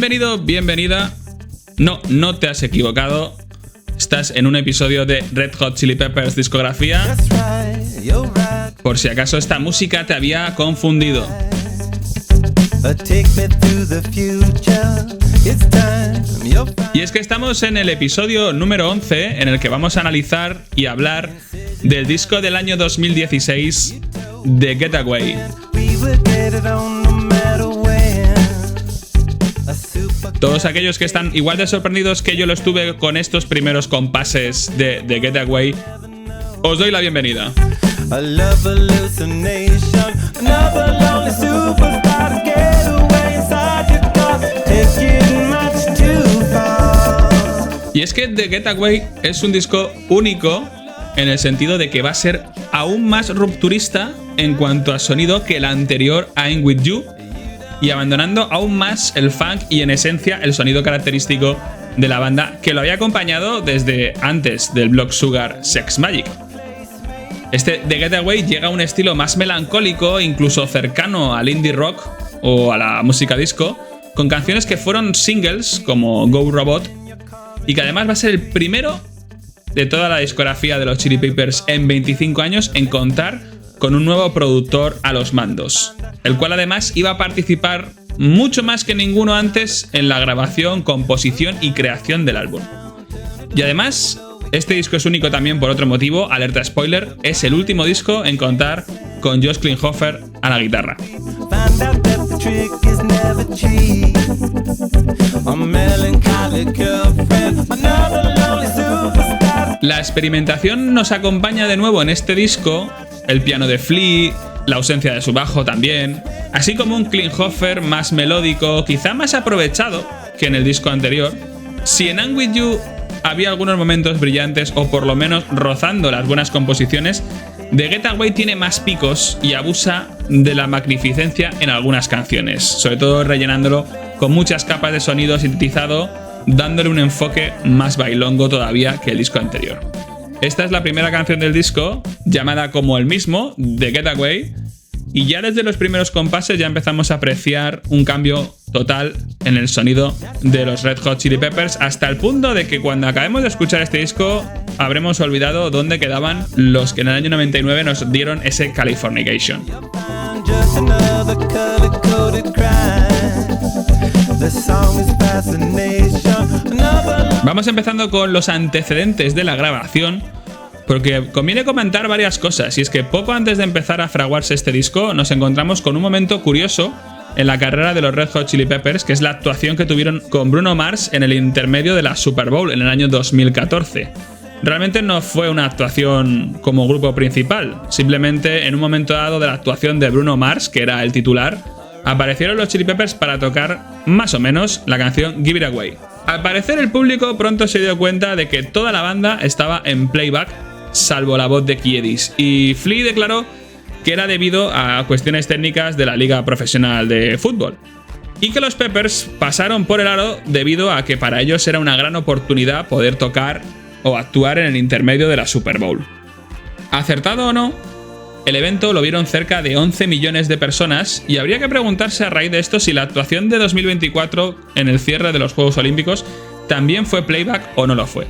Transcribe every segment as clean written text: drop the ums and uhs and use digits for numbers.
Bienvenido, bienvenida. No te has equivocado. Estás en un episodio de Red Hot Chili Peppers Discografía. Por si acaso esta música te había confundido. Y es que estamos en el episodio número 11 en el que vamos a analizar y hablar del disco del año 2016 de Getaway. Todos aquellos que están igual de sorprendidos que yo lo estuve con estos primeros compases de Getaway, os doy la bienvenida. Y es que The Getaway es un disco único en el sentido de que va a ser aún más rupturista en cuanto a sonido que el anterior I'm With You, y abandonando aún más el funk y en esencia el sonido característico de la banda que lo había acompañado desde antes del Blood Sugar Sex Magik. Este The Getaway llega a un estilo más melancólico, incluso cercano al indie rock o a la música disco, con canciones que fueron singles como Go Robot, y que además va a ser el primero de toda la discografía de los Chili Peppers en 25 años en contar con un nuevo productor a los mandos, el cual además iba a participar mucho más que ninguno antes en la grabación, composición y creación del álbum. Y además, este disco es único también por otro motivo, alerta spoiler, es el último disco en contar con Josh Klinghoffer a la guitarra. La experimentación nos acompaña de nuevo en este disco, el piano de Flea, la ausencia de su bajo también, así como un Klinghoffer más melódico, quizá más aprovechado que en el disco anterior. Si en I'm With You había algunos momentos brillantes o por lo menos rozando las buenas composiciones, The Getaway tiene más picos y abusa de la magnificencia en algunas canciones, sobre todo rellenándolo con muchas capas de sonido sintetizado, dándole un enfoque más bailongo todavía que el disco anterior. Esta es la primera canción del disco, llamada como el mismo, The Getaway, y ya desde los primeros compases ya empezamos a apreciar un cambio total en el sonido de los Red Hot Chili Peppers, hasta el punto de que cuando acabemos de escuchar este disco habremos olvidado dónde quedaban los que en el año 99 nos dieron ese Californication. Vamos empezando con los antecedentes de la grabación, porque conviene comentar varias cosas, y es que poco antes de empezar a fraguarse este disco nos encontramos con un momento curioso en la carrera de los Red Hot Chili Peppers, que es la actuación que tuvieron con Bruno Mars en el intermedio de la Super Bowl en el año 2014. Realmente no fue una actuación como grupo principal, simplemente en un momento dado de la actuación de Bruno Mars, que era el titular, aparecieron los Chili Peppers para tocar más o menos la canción Give It Away. Al parecer el público pronto se dio cuenta de que toda la banda estaba en playback, salvo la voz de Kiedis, y Flea declaró que era debido a cuestiones técnicas de la liga profesional de fútbol, y que los Peppers pasaron por el aro debido a que para ellos era una gran oportunidad poder tocar o actuar en el intermedio de la Super Bowl. ¿Acertado o no? El evento lo vieron cerca de 11 millones de personas, y habría que preguntarse a raíz de esto si la actuación de 2024 en el cierre de los Juegos Olímpicos también fue playback o no lo fue.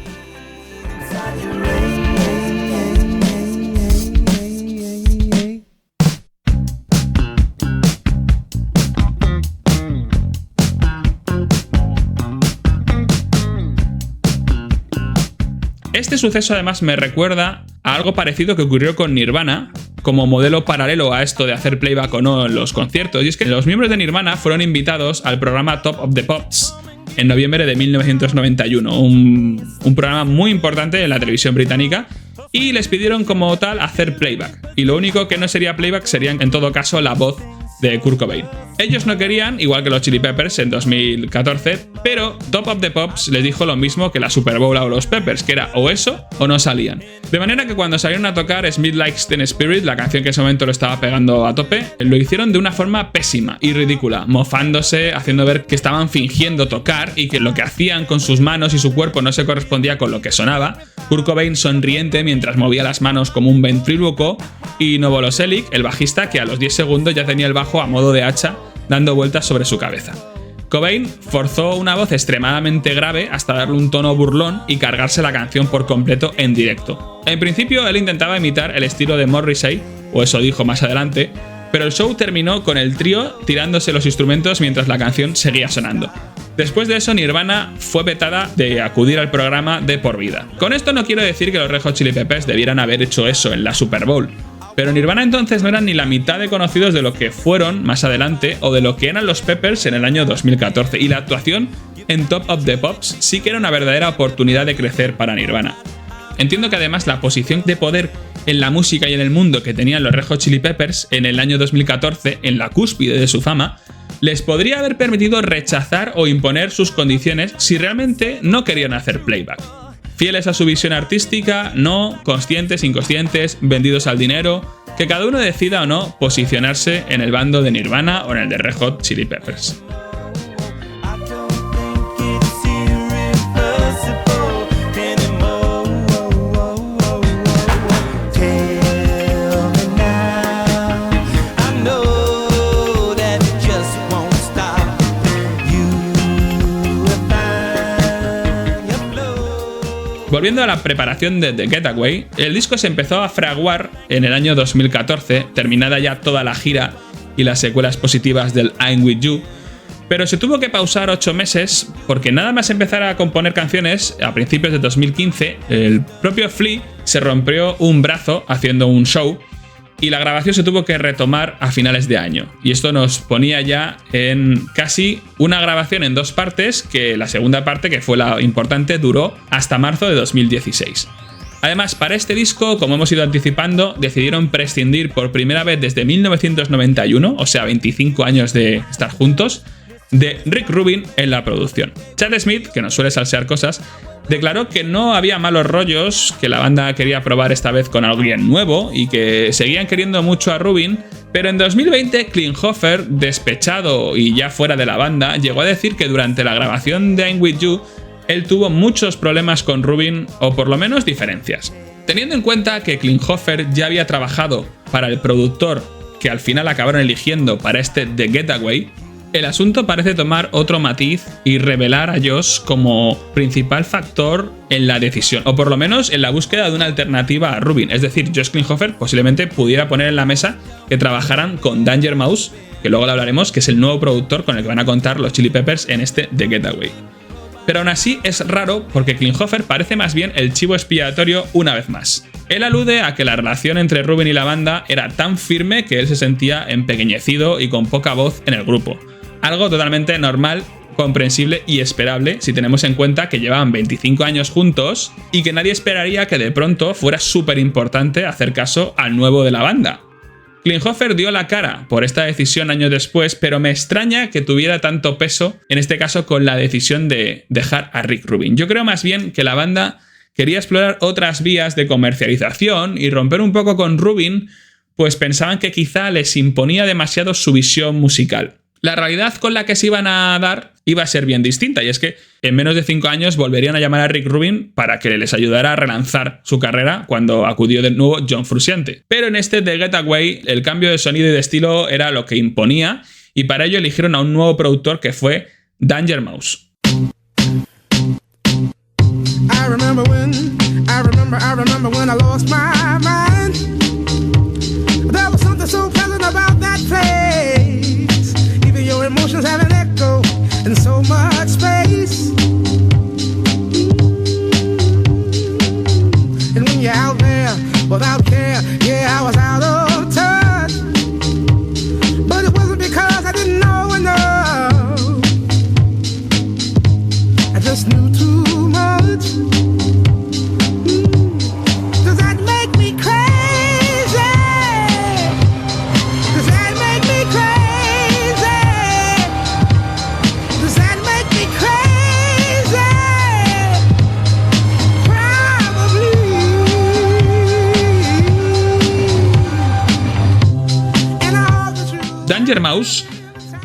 Este suceso además me recuerda a algo parecido que ocurrió con Nirvana, como modelo paralelo a esto de hacer playback o no en los conciertos, y es que los miembros de Nirvana fueron invitados al programa Top of the Pops en noviembre de 1991, un programa muy importante en la televisión británica, y les pidieron como tal hacer playback, y lo único que no sería playback sería en todo caso la voz de Kurt Cobain. Ellos no querían, igual que los Chili Peppers en 2014, pero Top of the Pops les dijo lo mismo que la Super Bowl o los Peppers, que era o eso o no salían. De manera que cuando salieron a tocar Smith Like Teen Spirit, la canción que en ese momento lo estaba pegando a tope, lo hicieron de una forma pésima y ridícula, mofándose, haciendo ver que estaban fingiendo tocar y que lo que hacían con sus manos y su cuerpo no se correspondía con lo que sonaba. Kurt Cobain sonriente mientras movía las manos como un ventrílocuo, y Novoselic, el bajista, que a los 10 segundos ya tenía el bajo a modo de hacha dando vueltas sobre su cabeza. Cobain forzó una voz extremadamente grave hasta darle un tono burlón y cargarse la canción por completo en directo. En principio él intentaba imitar el estilo de Morrissey, o eso dijo más adelante, pero el show terminó con el trío tirándose los instrumentos mientras la canción seguía sonando. Después de eso, Nirvana fue vetada de acudir al programa de por vida. Con esto no quiero decir que los Red Hot Chili Peppers debieran haber hecho eso en la Super Bowl, pero Nirvana entonces no eran ni la mitad de conocidos de lo que fueron más adelante o de lo que eran los Peppers en el año 2014, y la actuación en Top of the Pops sí que era una verdadera oportunidad de crecer para Nirvana. Entiendo que además la posición de poder en la música y en el mundo que tenían los Red Hot Chili Peppers en el año 2014, en la cúspide de su fama, les podría haber permitido rechazar o imponer sus condiciones si realmente no querían hacer playback. Fieles a su visión artística, no, conscientes, inconscientes, vendidos al dinero, que cada uno decida o no posicionarse en el bando de Nirvana o en el de Red Hot Chili Peppers. Volviendo a la preparación de The Getaway, el disco se empezó a fraguar en el año 2014, terminada ya toda la gira y las secuelas positivas del I'm With You, pero se tuvo que pausar 8 meses porque nada más empezar a componer canciones a principios de 2015, el propio Flea se rompió un brazo haciendo un show y la grabación se tuvo que retomar a finales de año. Y esto nos ponía ya en casi una grabación en 2 partes, que la segunda parte, que fue la importante, duró hasta marzo de 2016. Además, para este disco, como hemos ido anticipando, decidieron prescindir por primera vez desde 1991, o sea 25 años de estar juntos, de Rick Rubin en la producción. Chad Smith, que nos suele salsear cosas, declaró que no había malos rollos, que la banda quería probar esta vez con alguien nuevo y que seguían queriendo mucho a Rubin, pero en 2020 Klinghoffer, despechado y ya fuera de la banda, llegó a decir que durante la grabación de I'm With You él tuvo muchos problemas con Rubin, o por lo menos diferencias. Teniendo en cuenta que Klinghoffer ya había trabajado para el productor que al final acabaron eligiendo para este The Getaway, el asunto parece tomar otro matiz y revelar a Josh como principal factor en la decisión, o por lo menos en la búsqueda de una alternativa a Rubin. Es decir, Josh Klinghoffer posiblemente pudiera poner en la mesa que trabajaran con Danger Mouse, que luego le hablaremos, que es el nuevo productor con el que van a contar los Chili Peppers en este The Getaway. Pero aún así es raro porque Klinghoffer parece más bien el chivo expiatorio una vez más. Él alude a que la relación entre Rubin y la banda era tan firme que él se sentía empequeñecido y con poca voz en el grupo. Algo totalmente normal, comprensible y esperable si tenemos en cuenta que llevaban 25 años juntos y que nadie esperaría que de pronto fuera súper importante hacer caso al nuevo de la banda. Klinghoffer dio la cara por esta decisión años después, pero me extraña que tuviera tanto peso, en este caso con la decisión de dejar a Rick Rubin. Yo creo más bien que la banda quería explorar otras vías de comercialización y romper un poco con Rubin, pues pensaban que quizá les imponía demasiado su visión musical. La realidad con la que se iban a dar iba a ser bien distinta, y es que en menos de 5 años volverían a llamar a Rick Rubin para que les ayudara a relanzar su carrera cuando acudió de nuevo John Frusciante. Pero en este The Getaway el cambio de sonido y de estilo era lo que imponía, y para ello eligieron a un nuevo productor que fue Danger Mouse. I remember when I lost my mind. There was something so pleasant about that place. Even your emotions have an echo in so much space. And when you're out there without care, yeah, I was out of touch. But it wasn't because I didn't know enough. I just knew too much. Does that make me crazy? Does that make me crazy? Does that make me crazy? Probably. And all the truth. Danger Mouse,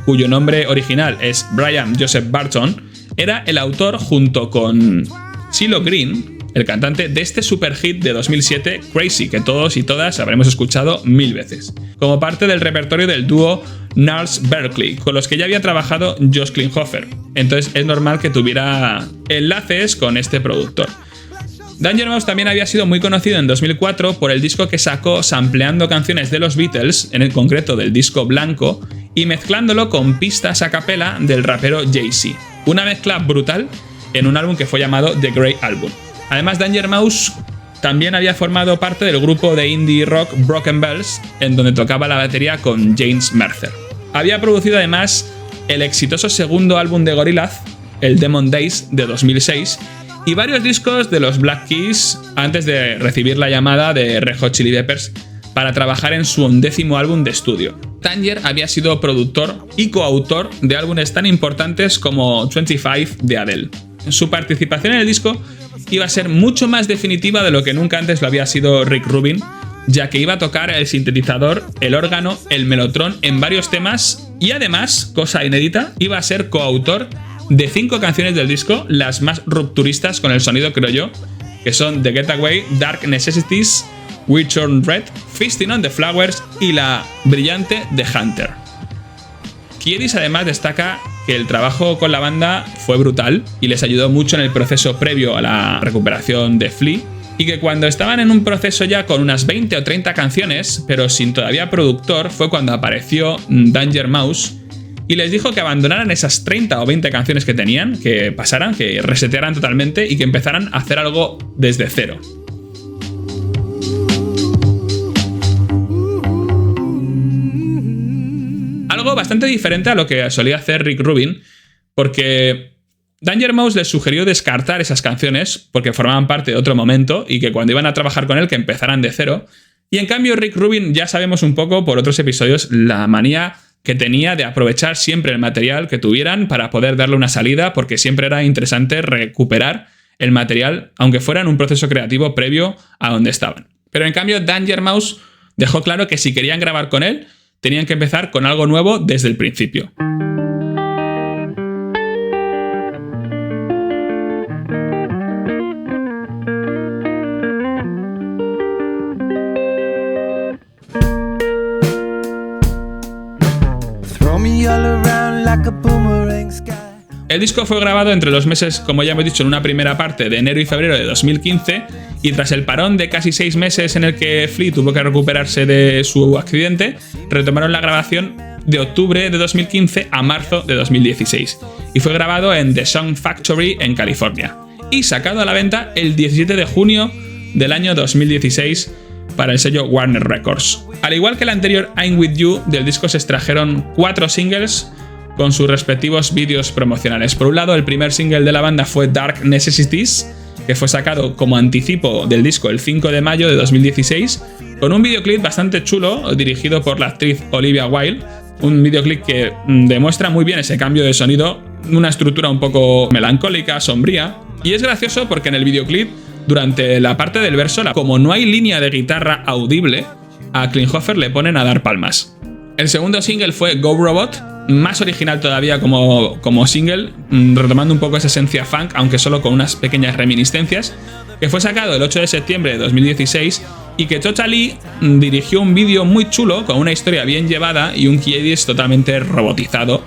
cuyo nombre original es Brian Joseph Barton, era el autor junto con CeeLo Green, el cantante de este super hit de 2007, Crazy, que todos y todas habremos escuchado 1000 veces. Como parte del repertorio del dúo Gnarls Berkeley, con los que ya había trabajado Josh Klinghoffer. Entonces es normal que tuviera enlaces con este productor. Danger Mouse también había sido muy conocido en 2004 por el disco que sacó sampleando canciones de los Beatles, en el concreto del disco Blanco, y mezclándolo con pistas a capela del rapero Jay-Z. Una mezcla brutal en un álbum que fue llamado The Grey Album. Además, Danger Mouse también había formado parte del grupo de indie rock Broken Bells, en donde tocaba la batería con James Mercer. Había producido además el exitoso segundo álbum de Gorillaz, el Demon Days de 2006, y varios discos de los Black Keys antes de recibir la llamada de Red Hot Chili Peppers para trabajar en su 11º álbum de estudio. Danger había sido productor y coautor de álbumes tan importantes como 25 de Adele. Su participación en el disco iba a ser mucho más definitiva de lo que nunca antes lo había sido Rick Rubin, ya que iba a tocar el sintetizador, el órgano, el melotron en varios temas y además, cosa inédita, iba a ser coautor de 5 canciones del disco, las más rupturistas con el sonido, creo yo, que son The Getaway, Dark Necessities, We Turn Red, Feasting on the Flowers y la brillante The Hunter. Kiedis además destaca que el trabajo con la banda fue brutal y les ayudó mucho en el proceso previo a la recuperación de Flea, y que cuando estaban en un proceso ya con unas 20 o 30 canciones, pero sin todavía productor, fue cuando apareció Danger Mouse y les dijo que abandonaran esas 30 o 20 canciones que tenían, que pasaran, que resetearan totalmente y que empezaran a hacer algo desde cero. Algo bastante diferente a lo que solía hacer Rick Rubin, porque Danger Mouse les sugirió descartar esas canciones porque formaban parte de otro momento y que cuando iban a trabajar con él que empezaran de cero. Y en cambio Rick Rubin, ya sabemos un poco por otros episodios, la manía que tenía de aprovechar siempre el material que tuvieran para poder darle una salida, porque siempre era interesante recuperar el material, aunque fuera en un proceso creativo previo a donde estaban. Pero en cambio Danger Mouse dejó claro que si querían grabar con él, tenían que empezar con algo nuevo desde el principio. El disco fue grabado entre los meses, como ya hemos dicho, en una primera parte de enero y febrero de 2015, y tras el parón de casi 6 meses en el que Flea tuvo que recuperarse de su accidente, retomaron la grabación de octubre de 2015 a marzo de 2016, y fue grabado en The Song Factory en California, y sacado a la venta el 17 de junio del año 2016 para el sello Warner Records. Al igual que el anterior I'm With You, del disco se extrajeron 4 singles con sus respectivos vídeos promocionales. Por un lado, el primer single de la banda fue Dark Necessities, que fue sacado como anticipo del disco el 5 de mayo de 2016, con un videoclip bastante chulo dirigido por la actriz Olivia Wilde, un videoclip que demuestra muy bien ese cambio de sonido, una estructura un poco melancólica, sombría, y es gracioso porque en el videoclip, durante la parte del verso, como no hay línea de guitarra audible, a Klinghoffer le ponen a dar palmas. El segundo single fue Go Robot, más original todavía como single, retomando un poco esa esencia funk, aunque solo con unas pequeñas reminiscencias, que fue sacado el 8 de septiembre de 2016 y que Tota Lee dirigió un vídeo muy chulo con una historia bien llevada y un Kiedis totalmente robotizado,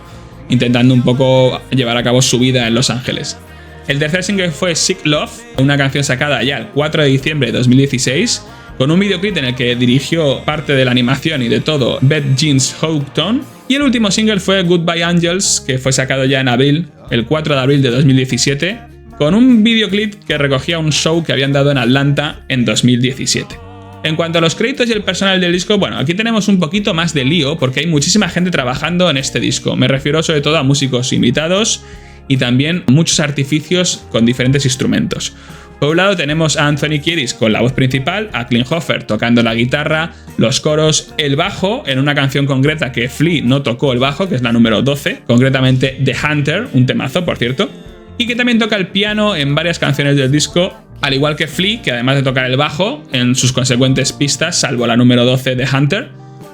intentando un poco llevar a cabo su vida en Los Ángeles. El tercer single fue Sick Love, una canción sacada ya el 4 de diciembre de 2016, con un videoclip en el que dirigió parte de la animación y de todo Beth Jeans Houghton. Y el último single fue Goodbye Angels, que fue sacado ya en abril, el 4 de abril de 2017, con un videoclip que recogía un show que habían dado en Atlanta en 2017. En cuanto a los créditos y el personal del disco, bueno, aquí tenemos un poquito más de lío porque hay muchísima gente trabajando en este disco. Me refiero sobre todo a músicos invitados y también muchos artificios con diferentes instrumentos. Por un lado tenemos a Anthony Kiedis con la voz principal, a Klinghoffer tocando la guitarra, los coros, el bajo, en una canción concreta que Flea no tocó el bajo, que es la número 12, concretamente The Hunter, un temazo por cierto, y que también toca el piano en varias canciones del disco, al igual que Flea, que además de tocar el bajo en sus consecuentes pistas, salvo la número 12 The Hunter,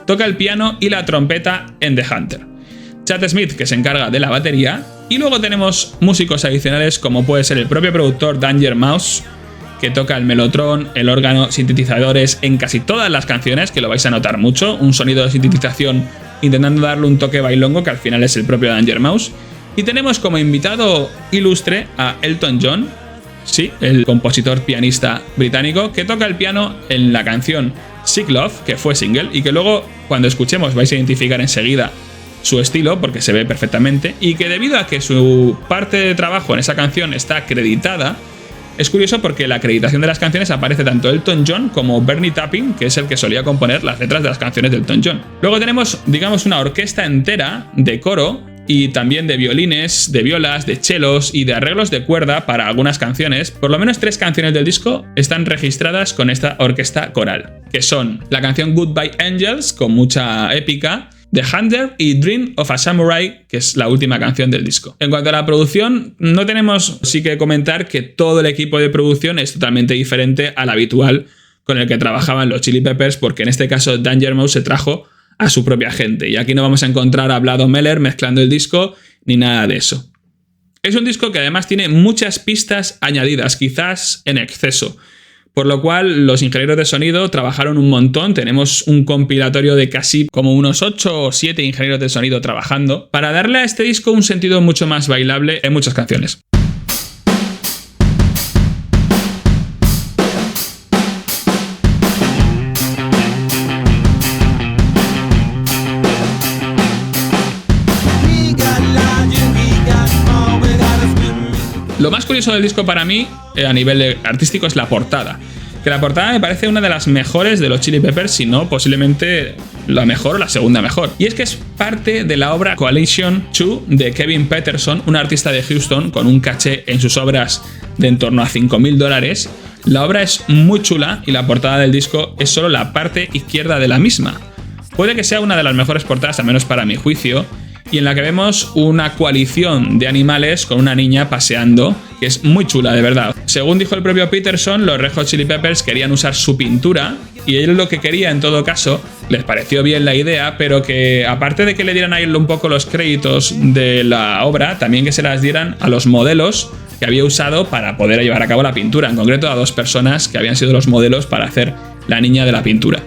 toca el piano y la trompeta en The Hunter. Chad Smith, que se encarga de la batería, y luego tenemos músicos adicionales como puede ser el propio productor Danger Mouse, que toca el melotron, el órgano, sintetizadores en casi todas las canciones, que lo vais a notar mucho, un sonido de sintetización intentando darle un toque bailongo que al final es el propio Danger Mouse. Y tenemos como invitado ilustre a Elton John, sí, el compositor pianista británico, que toca el piano en la canción Sick Love, que fue single, y que luego cuando escuchemos vais a identificar enseguida su estilo, porque se ve perfectamente, y que debido a que su parte de trabajo en esa canción está acreditada, es curioso porque la acreditación de las canciones aparece tanto Elton John como Bernie Taupin, que es el que solía componer las letras de las canciones de Elton John. Luego tenemos, digamos, una orquesta entera de coro y también de violines, de violas, de chelos y de arreglos de cuerda para algunas canciones. Por lo menos 3 canciones del disco están registradas con esta orquesta coral, que son la canción Goodbye Angels, con mucha épica, The Hunter y Dream of a Samurai, que es la última canción del disco. En cuanto a la producción, no tenemos sí que comentar que todo el equipo de producción es totalmente diferente al habitual con el que trabajaban los Chili Peppers, porque en este caso Danger Mouse se trajo a su propia gente, y aquí no vamos a encontrar a Vlad Meller mezclando el disco ni nada de eso. Es un disco que además tiene muchas pistas añadidas, quizás en exceso, por lo cual los ingenieros de sonido trabajaron un montón. Tenemos un compilatorio de casi como unos 8 o 7 ingenieros de sonido trabajando para darle a este disco un sentido mucho más bailable en muchas canciones. Lo más curioso del disco para mí, a nivel artístico, es la portada. Que la portada me parece una de las mejores de los Chili Peppers, si no posiblemente la mejor o la segunda mejor. Y es que es parte de la obra Coalition 2 de Kevin Peterson, un artista de Houston con un caché en sus obras de en torno a $5.000. La obra es muy chula y la portada del disco es solo la parte izquierda de la misma. Puede que sea una de las mejores portadas, al menos para mi juicio, y en la que vemos una coalición de animales con una niña paseando, que es muy chula, de verdad. Según dijo el propio Peterson, los Red Hot Chili Peppers querían usar su pintura, y él lo que quería, en todo caso, les pareció bien la idea, pero que aparte de que le dieran a él un poco los créditos de la obra, también que se las dieran a los modelos que había usado para poder llevar a cabo la pintura, en concreto a 2 personas que habían sido los modelos para hacer la niña de la pintura.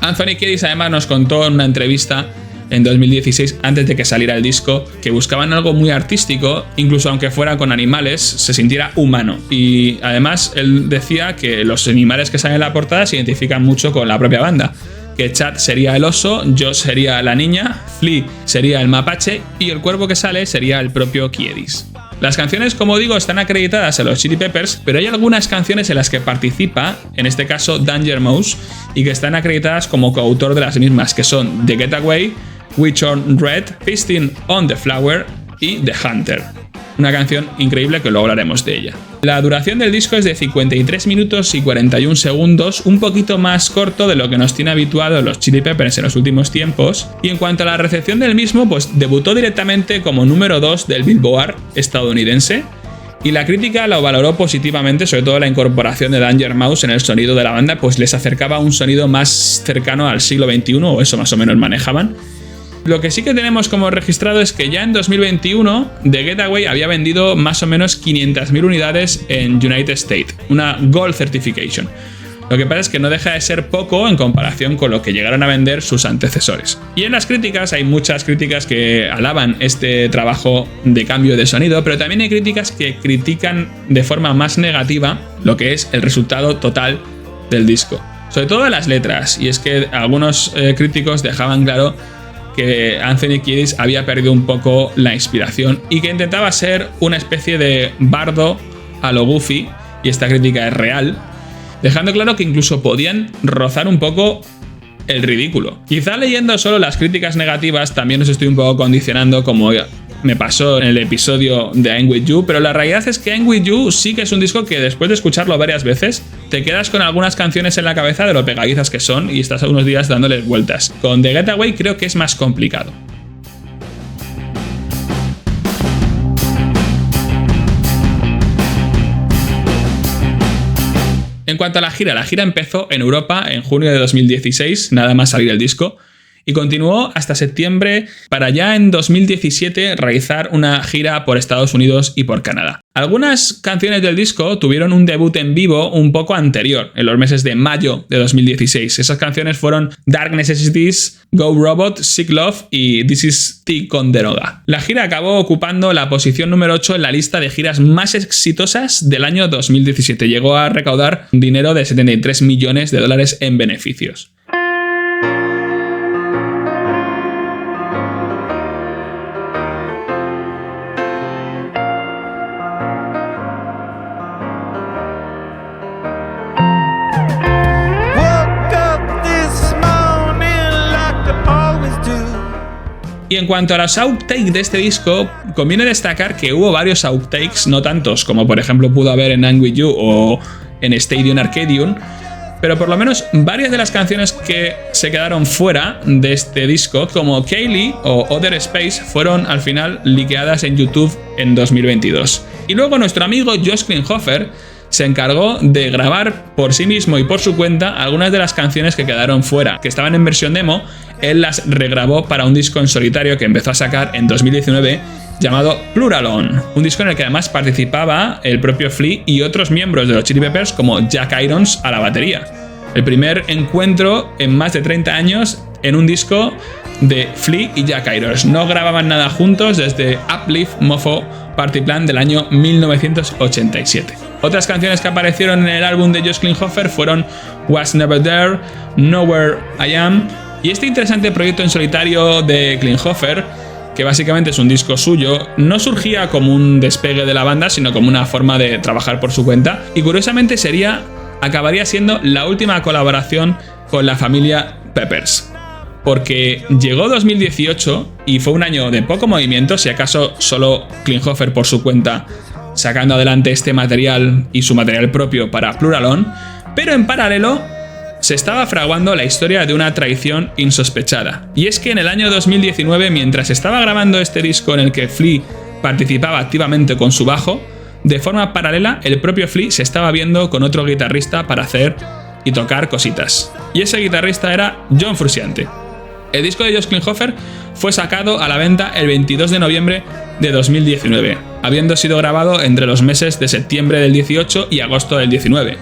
Anthony Kiedis además nos contó en una entrevista en 2016, antes de que saliera el disco, que buscaban algo muy artístico, incluso aunque fuera con animales, se sintiera humano. Y además él decía que los animales que salen en la portada se identifican mucho con la propia banda, que Chad sería el oso, Josh sería la niña, Flea sería el mapache y el cuervo que sale sería el propio Kiedis. Las canciones, como digo, están acreditadas a los Chili Peppers, pero hay algunas canciones en las que participa, en este caso Danger Mouse, y que están acreditadas como coautor de las mismas, que son The Getaway, We Turn Red, Feasting on the Flower y The Hunter. Una canción increíble que luego hablaremos de ella. La duración del disco es de 53 minutos y 41 segundos, un poquito más corto de lo que nos tiene habituados los Chili Peppers en los últimos tiempos. Y en cuanto a la recepción del mismo, pues debutó directamente como número 2 del Billboard estadounidense. Y la crítica lo valoró positivamente, sobre todo la incorporación de Danger Mouse en el sonido de la banda, pues les acercaba a un sonido más cercano al siglo XXI, o eso más o menos manejaban. Lo que sí que tenemos como registrado es que ya en 2021 The Getaway había vendido más o menos 500.000 unidades en United States, una Gold Certification. Lo que pasa es que no deja de ser poco en comparación con lo que llegaron a vender sus antecesores. Y en las críticas hay muchas críticas que alaban este trabajo de cambio de sonido, pero también hay críticas que critican de forma más negativa lo que es el resultado total del disco. Sobre todo las letras, y es que algunos críticos dejaban claro que Anthony Kiedis había perdido un poco la inspiración y que intentaba ser una especie de bardo a lo Goofy, y esta crítica es real, dejando claro que incluso podían rozar un poco el ridículo. Quizá leyendo solo las críticas negativas también os estoy un poco condicionando, como me pasó en el episodio de I'm With You, pero la realidad es que I'm With You sí que es un disco que después de escucharlo varias veces te quedas con algunas canciones en la cabeza de lo pegadizas que son y estás unos días dándoles vueltas. Con The Getaway creo que es más complicado. En cuanto a la gira empezó en Europa en junio de 2016, nada más salir el disco, y continuó hasta septiembre para ya en 2017 realizar una gira por Estados Unidos y por Canadá. Algunas canciones del disco tuvieron un debut en vivo un poco anterior, en los meses de mayo de 2016. Esas canciones fueron Dark Necessities, Go Robot, Sick Love y This Is Ticonderoga. La gira acabó ocupando la posición número 8 en la lista de giras más exitosas del año 2017. Llegó a recaudar dinero de $73 millones en beneficios. Y en cuanto a los outtakes de este disco, conviene destacar que hubo varios outtakes, no tantos como por ejemplo pudo haber en I'm With You o en Stadium Arcadium, pero por lo menos varias de las canciones que se quedaron fuera de este disco, como Kaylee o Other Space, fueron al final liqueadas en YouTube en 2022. Y luego nuestro amigo Josh Klinghoffer se encargó de grabar por sí mismo y por su cuenta algunas de las canciones que quedaron fuera, que estaban en versión demo. Él las regrabó para un disco en solitario que empezó a sacar en 2019 llamado Pluralon, un disco en el que además participaba el propio Flea y otros miembros de los Chili Peppers como Jack Irons a la batería. El primer encuentro en más de 30 años en un disco de Flea y Jack Irons. No grababan nada juntos desde Uplift Mofo Party Plan del año 1987. Otras canciones que aparecieron en el álbum de Josh Klinghoffer fueron Was Never There, Nowhere I Am, y este interesante proyecto en solitario de Klinghoffer, que básicamente es un disco suyo, no surgía como un despegue de la banda, sino como una forma de trabajar por su cuenta, y curiosamente acabaría siendo la última colaboración con la familia Peppers. Porque llegó 2018 y fue un año de poco movimiento, si acaso solo Klinghoffer por su cuenta sacando adelante este material y su material propio para Pluralon, pero en paralelo se estaba fraguando la historia de una traición insospechada. Y es que en el año 2019, mientras estaba grabando este disco en el que Flea participaba activamente con su bajo, de forma paralela el propio Flea se estaba viendo con otro guitarrista para hacer y tocar cositas. Y ese guitarrista era John Frusciante. El disco de Josh Klinghoffer fue sacado a la venta el 22 de noviembre de 2019, habiendo sido grabado entre los meses de septiembre del 18 y agosto del 19.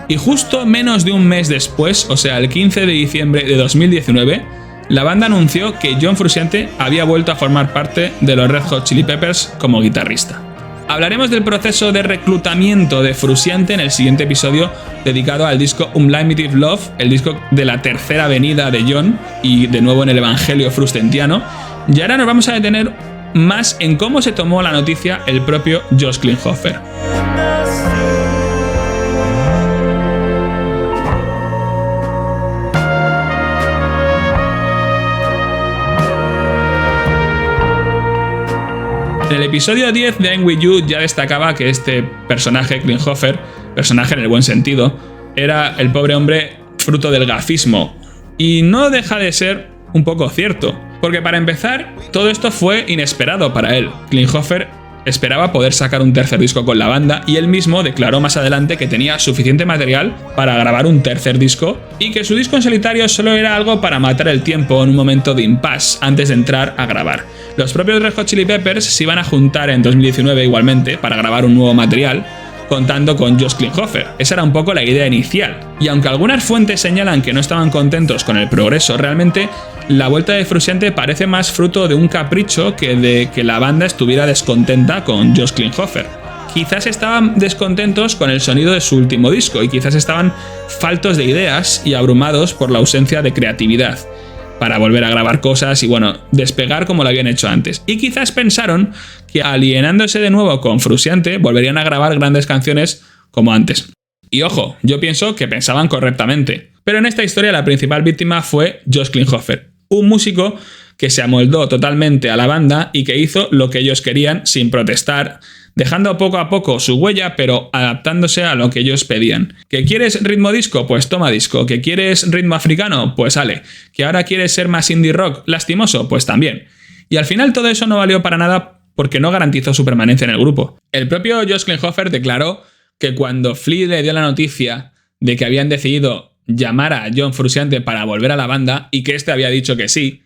Y justo menos de un mes después, o sea, el 15 de diciembre de 2019, la banda anunció que John Frusciante había vuelto a formar parte de los Red Hot Chili Peppers como guitarrista. Hablaremos del proceso de reclutamiento de Frusciante en el siguiente episodio dedicado al disco Unlimited Love, el disco de la tercera venida de John y de nuevo en el evangelio frusciantiano. Y ahora nos vamos a detener más en cómo se tomó la noticia el propio Josh Klinghoffer. En el episodio 10 de I'm With You ya destacaba que este personaje, Klinghoffer, personaje en el buen sentido, era el pobre hombre fruto del gafismo. Y no deja de ser un poco cierto, porque para empezar, todo esto fue inesperado para él. Klinghoffer esperaba poder sacar un tercer disco con la banda y él mismo declaró más adelante que tenía suficiente material para grabar un tercer disco y que su disco en solitario solo era algo para matar el tiempo en un momento de impasse antes de entrar a grabar. Los propios Red Hot Chili Peppers se iban a juntar en 2019 igualmente para grabar un nuevo material, contando con Josh Klinghoffer. Esa era un poco la idea inicial. Y aunque algunas fuentes señalan que no estaban contentos con el progreso, realmente la vuelta de Frusciante parece más fruto de un capricho que de que la banda estuviera descontenta con Josh Klinghoffer. Quizás estaban descontentos con el sonido de su último disco y quizás estaban faltos de ideas y abrumados por la ausencia de creatividad para volver a grabar cosas y bueno, despegar como lo habían hecho antes. Y quizás pensaron que alienándose de nuevo con Frusciante volverían a grabar grandes canciones como antes. Y ojo, yo pienso que pensaban correctamente. Pero en esta historia la principal víctima fue Josh Klinghoffer, un músico que se amoldó totalmente a la banda y que hizo lo que ellos querían sin protestar, dejando poco a poco su huella, pero adaptándose a lo que ellos pedían. ¿Que quieres ritmo disco? Pues toma disco. ¿Que quieres ritmo africano? Pues sale. ¿Que ahora quieres ser más indie rock lastimoso? Pues también. Y al final todo eso no valió para nada porque no garantizó su permanencia en el grupo. El propio Josh Klinghoffer declaró que cuando Flea le dio la noticia de que habían decidido llamara a John Frusciante para volver a la banda y que este había dicho que sí,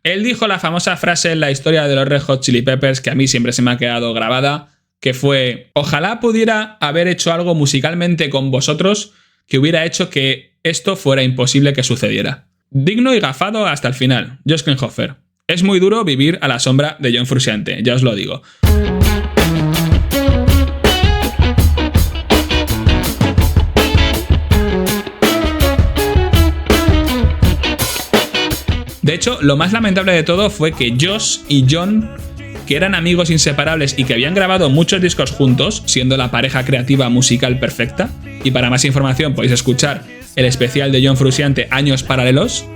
él dijo la famosa frase en la historia de los Red Hot Chili Peppers que a mí siempre se me ha quedado grabada, que fue: ojalá pudiera haber hecho algo musicalmente con vosotros que hubiera hecho que esto fuera imposible que sucediera. Digno y gafado hasta el final, Josh Klinghoffer. Es muy duro vivir a la sombra de John Frusciante, ya os lo digo. De hecho, lo más lamentable de todo fue que Josh y John, que eran amigos inseparables y que habían grabado muchos discos juntos, siendo la pareja creativa musical perfecta, y para más información podéis escuchar el especial de John Frusciante, Años Paralelos,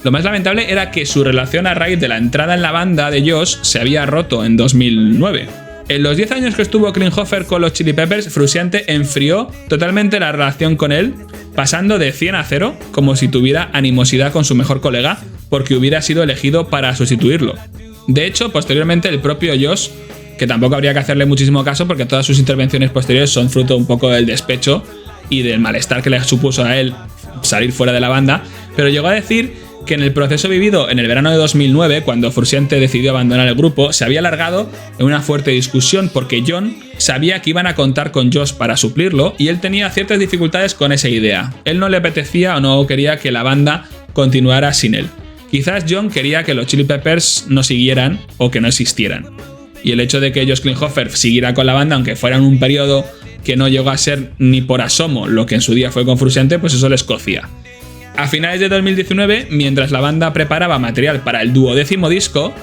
lo más lamentable era que su relación a raíz de la entrada en la banda de Josh se había roto en 2009. En los 10 años que estuvo Klinghoffer con los Chili Peppers, Frusciante enfrió totalmente la relación con él, pasando de 100 a 0, como si tuviera animosidad con su mejor colega, porque hubiera sido elegido para sustituirlo. De hecho, posteriormente el propio Josh, que tampoco habría que hacerle muchísimo caso porque todas sus intervenciones posteriores son fruto un poco del despecho y del malestar que le supuso a él salir fuera de la banda, pero llegó a decir que en el proceso vivido en el verano de 2009, cuando Frusciante decidió abandonar el grupo, se había alargado en una fuerte discusión porque John sabía que iban a contar con Josh para suplirlo y él tenía ciertas dificultades con esa idea. Él no le apetecía o no quería que la banda continuara sin él. Quizás John quería que los Chili Peppers no siguieran o que no existieran. Y el hecho de que Josh Klinghoffer siguiera con la banda, aunque fuera en un periodo que no llegó a ser ni por asomo lo que en su día fue con Frusciante, pues eso les cocía. A finales de 2019, mientras la banda preparaba material para el 12º disco,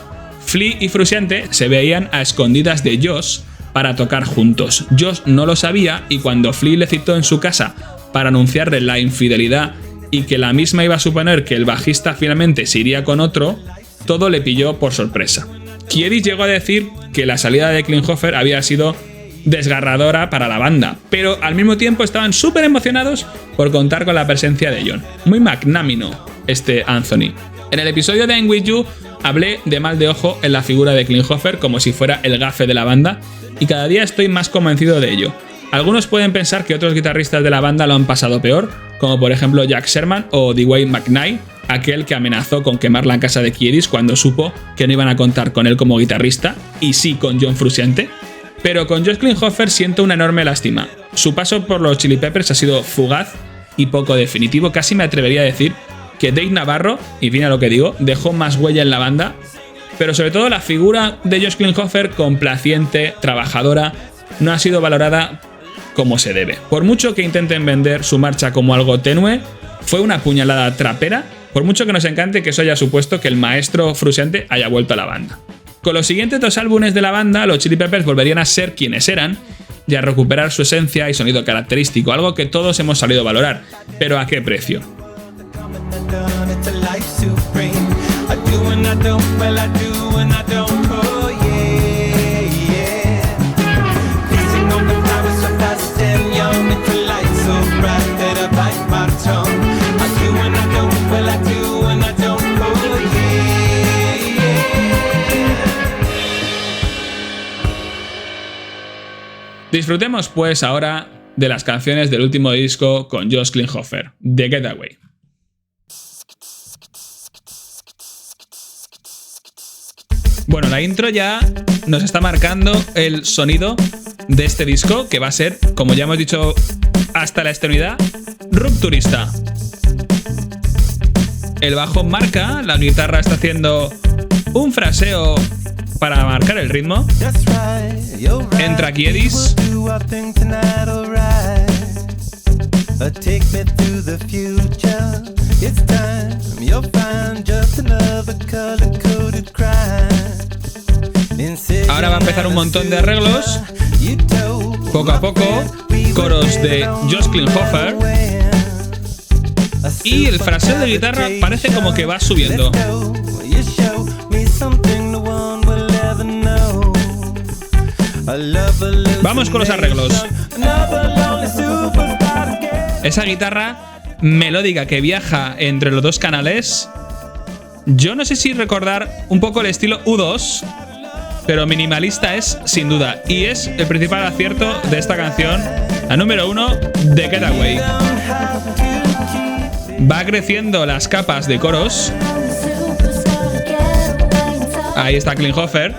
Flea y Frusciante se veían a escondidas de Josh para tocar juntos. Josh no lo sabía y cuando Flea le citó en su casa para anunciarle la infidelidad y que la misma iba a suponer que el bajista finalmente se iría con otro, todo le pilló por sorpresa. Kiedis llegó a decir que la salida de Klinghoffer había sido desgarradora para la banda, pero al mismo tiempo estaban súper emocionados por contar con la presencia de John. Muy magnánimo este Anthony. En el episodio de I'm With You hablé de mal de ojo en la figura de Klinghoffer como si fuera el gafe de la banda y cada día estoy más convencido de ello. Algunos pueden pensar que otros guitarristas de la banda lo han pasado peor, como por ejemplo Jack Sherman o Dwayne McKnight, aquel que amenazó con quemar la casa de Kiedis cuando supo que no iban a contar con él como guitarrista, y sí con John Frusciante. Pero con Josh Klinghoffer siento una enorme lástima. Su paso por los Chili Peppers ha sido fugaz y poco definitivo, casi me atrevería a decir que Dave Navarro, y fin a lo que digo, dejó más huella en la banda, pero sobre todo la figura de Josh Klinghoffer, complaciente, trabajadora, no ha sido valorada como se debe. Por mucho que intenten vender su marcha como algo tenue, fue una puñalada trapera, por mucho que nos encante que eso haya supuesto que el maestro Frusciante haya vuelto a la banda. Con los siguientes 2 álbumes de la banda, los Chili Peppers volverían a ser quienes eran y a recuperar su esencia y sonido característico, algo que todos hemos salido a valorar, pero ¿a qué precio? Disfrutemos pues ahora de las canciones del último disco con Josh Klinghoffer, The Getaway. Bueno, la intro ya nos está marcando el sonido de este disco, que va a ser, como ya hemos dicho hasta la eternidad, rupturista. El bajo marca, la guitarra está haciendo un fraseo para marcar el ritmo. Entra Kiedis. Ahora va a empezar un montón de arreglos. Poco a poco, coros de Josh Klinghoffer. Y el fraseo de guitarra parece como que va subiendo. Vamos con los arreglos. Esa guitarra melódica que viaja entre los dos canales. Yo no sé si recordar un poco el estilo U2, pero minimalista es sin duda. Y es el principal acierto de esta canción, la número 1 de Getaway. Va creciendo las capas de coros. Ahí está Klinghoffer.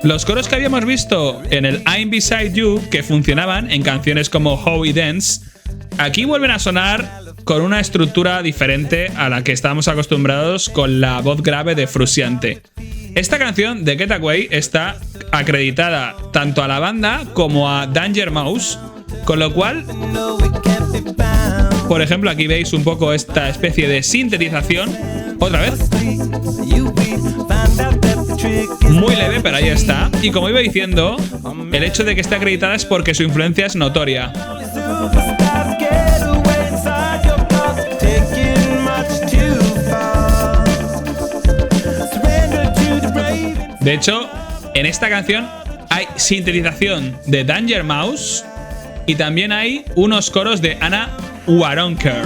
Los coros que habíamos visto en el I'm Beside You, que funcionaban en canciones como How We Dance, aquí vuelven a sonar con una estructura diferente a la que estábamos acostumbrados con la voz grave de Frusciante. Esta canción de Get Away está acreditada tanto a la banda como a Danger Mouse, con lo cual, por ejemplo, aquí veis un poco esta especie de sintetización. Otra vez. Muy leve, pero ahí está. Y como iba diciendo, el hecho de que esté acreditada es porque su influencia es notoria. De hecho, en esta canción hay sintetización de Danger Mouse y también hay unos coros de Anna Waronker.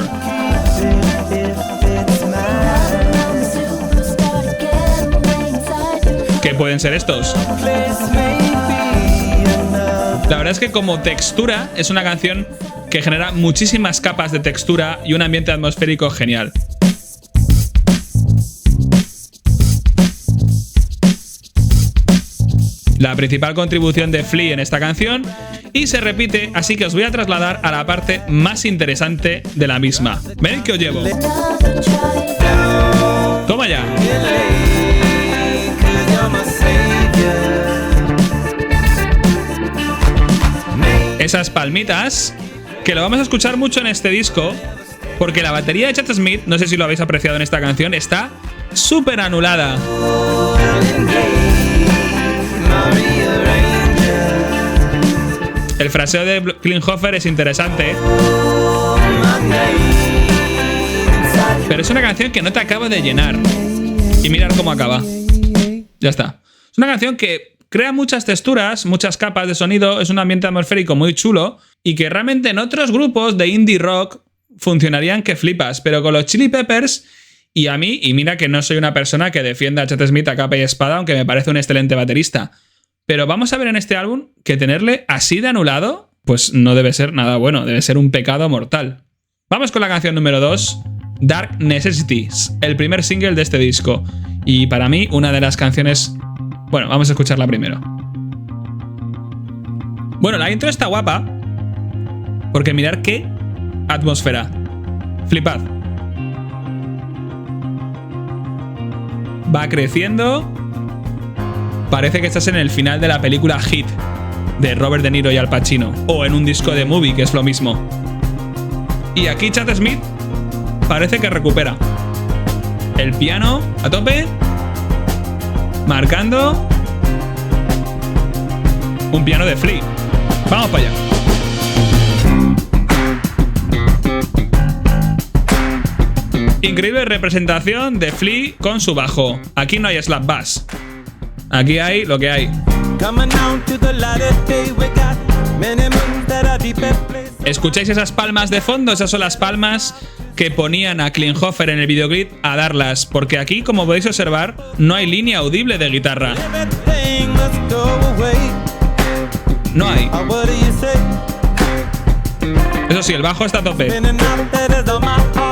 ¿Qué pueden ser estos? La verdad es que como textura es una canción que genera muchísimas capas de textura y un ambiente atmosférico genial. La principal contribución de Flea en esta canción y se repite, así que os voy a trasladar a la parte más interesante de la misma. Venid que os llevo. Toma ya. Esas palmitas, que lo vamos a escuchar mucho en este disco, porque la batería de Chad Smith, no sé si lo habéis apreciado en esta canción, está súper anulada. El fraseo de Klinghoffer es interesante, pero es una canción que no te acaba de llenar. Y mirad cómo acaba. Ya está. Es una canción que crea muchas texturas, muchas capas de sonido, es un ambiente atmosférico muy chulo y que realmente en otros grupos de indie rock funcionarían que flipas, pero con los Chili Peppers y a mí, y mira que no soy una persona que defienda a Chad Smith a capa y espada, aunque me parece un excelente baterista, pero vamos a ver en este álbum que tenerle así de anulado, pues no debe ser nada bueno, debe ser un pecado mortal. Vamos con la canción número 2, Dark Necessities, el primer single de este disco, y para mí una de las canciones... Bueno, vamos a escucharla primero. Bueno, la intro está guapa, porque mirad qué atmósfera. Flipad. Va creciendo. Parece que estás en el final de la película Hit de Robert De Niro y Al Pacino, o en un disco de Movie, que es lo mismo. Y aquí Chad Smith parece que recupera. El piano a tope, marcando un piano de Flea. Vamos para allá. Increíble representación de Flea con su bajo. Aquí no hay slap bass. Aquí hay lo que hay. ¿Escucháis esas palmas de fondo? Esas son las palmas que ponían a Klinghoffer en el videoclip a darlas, porque aquí, como podéis observar, no hay línea audible de guitarra. No hay. Eso sí, el bajo está a tope.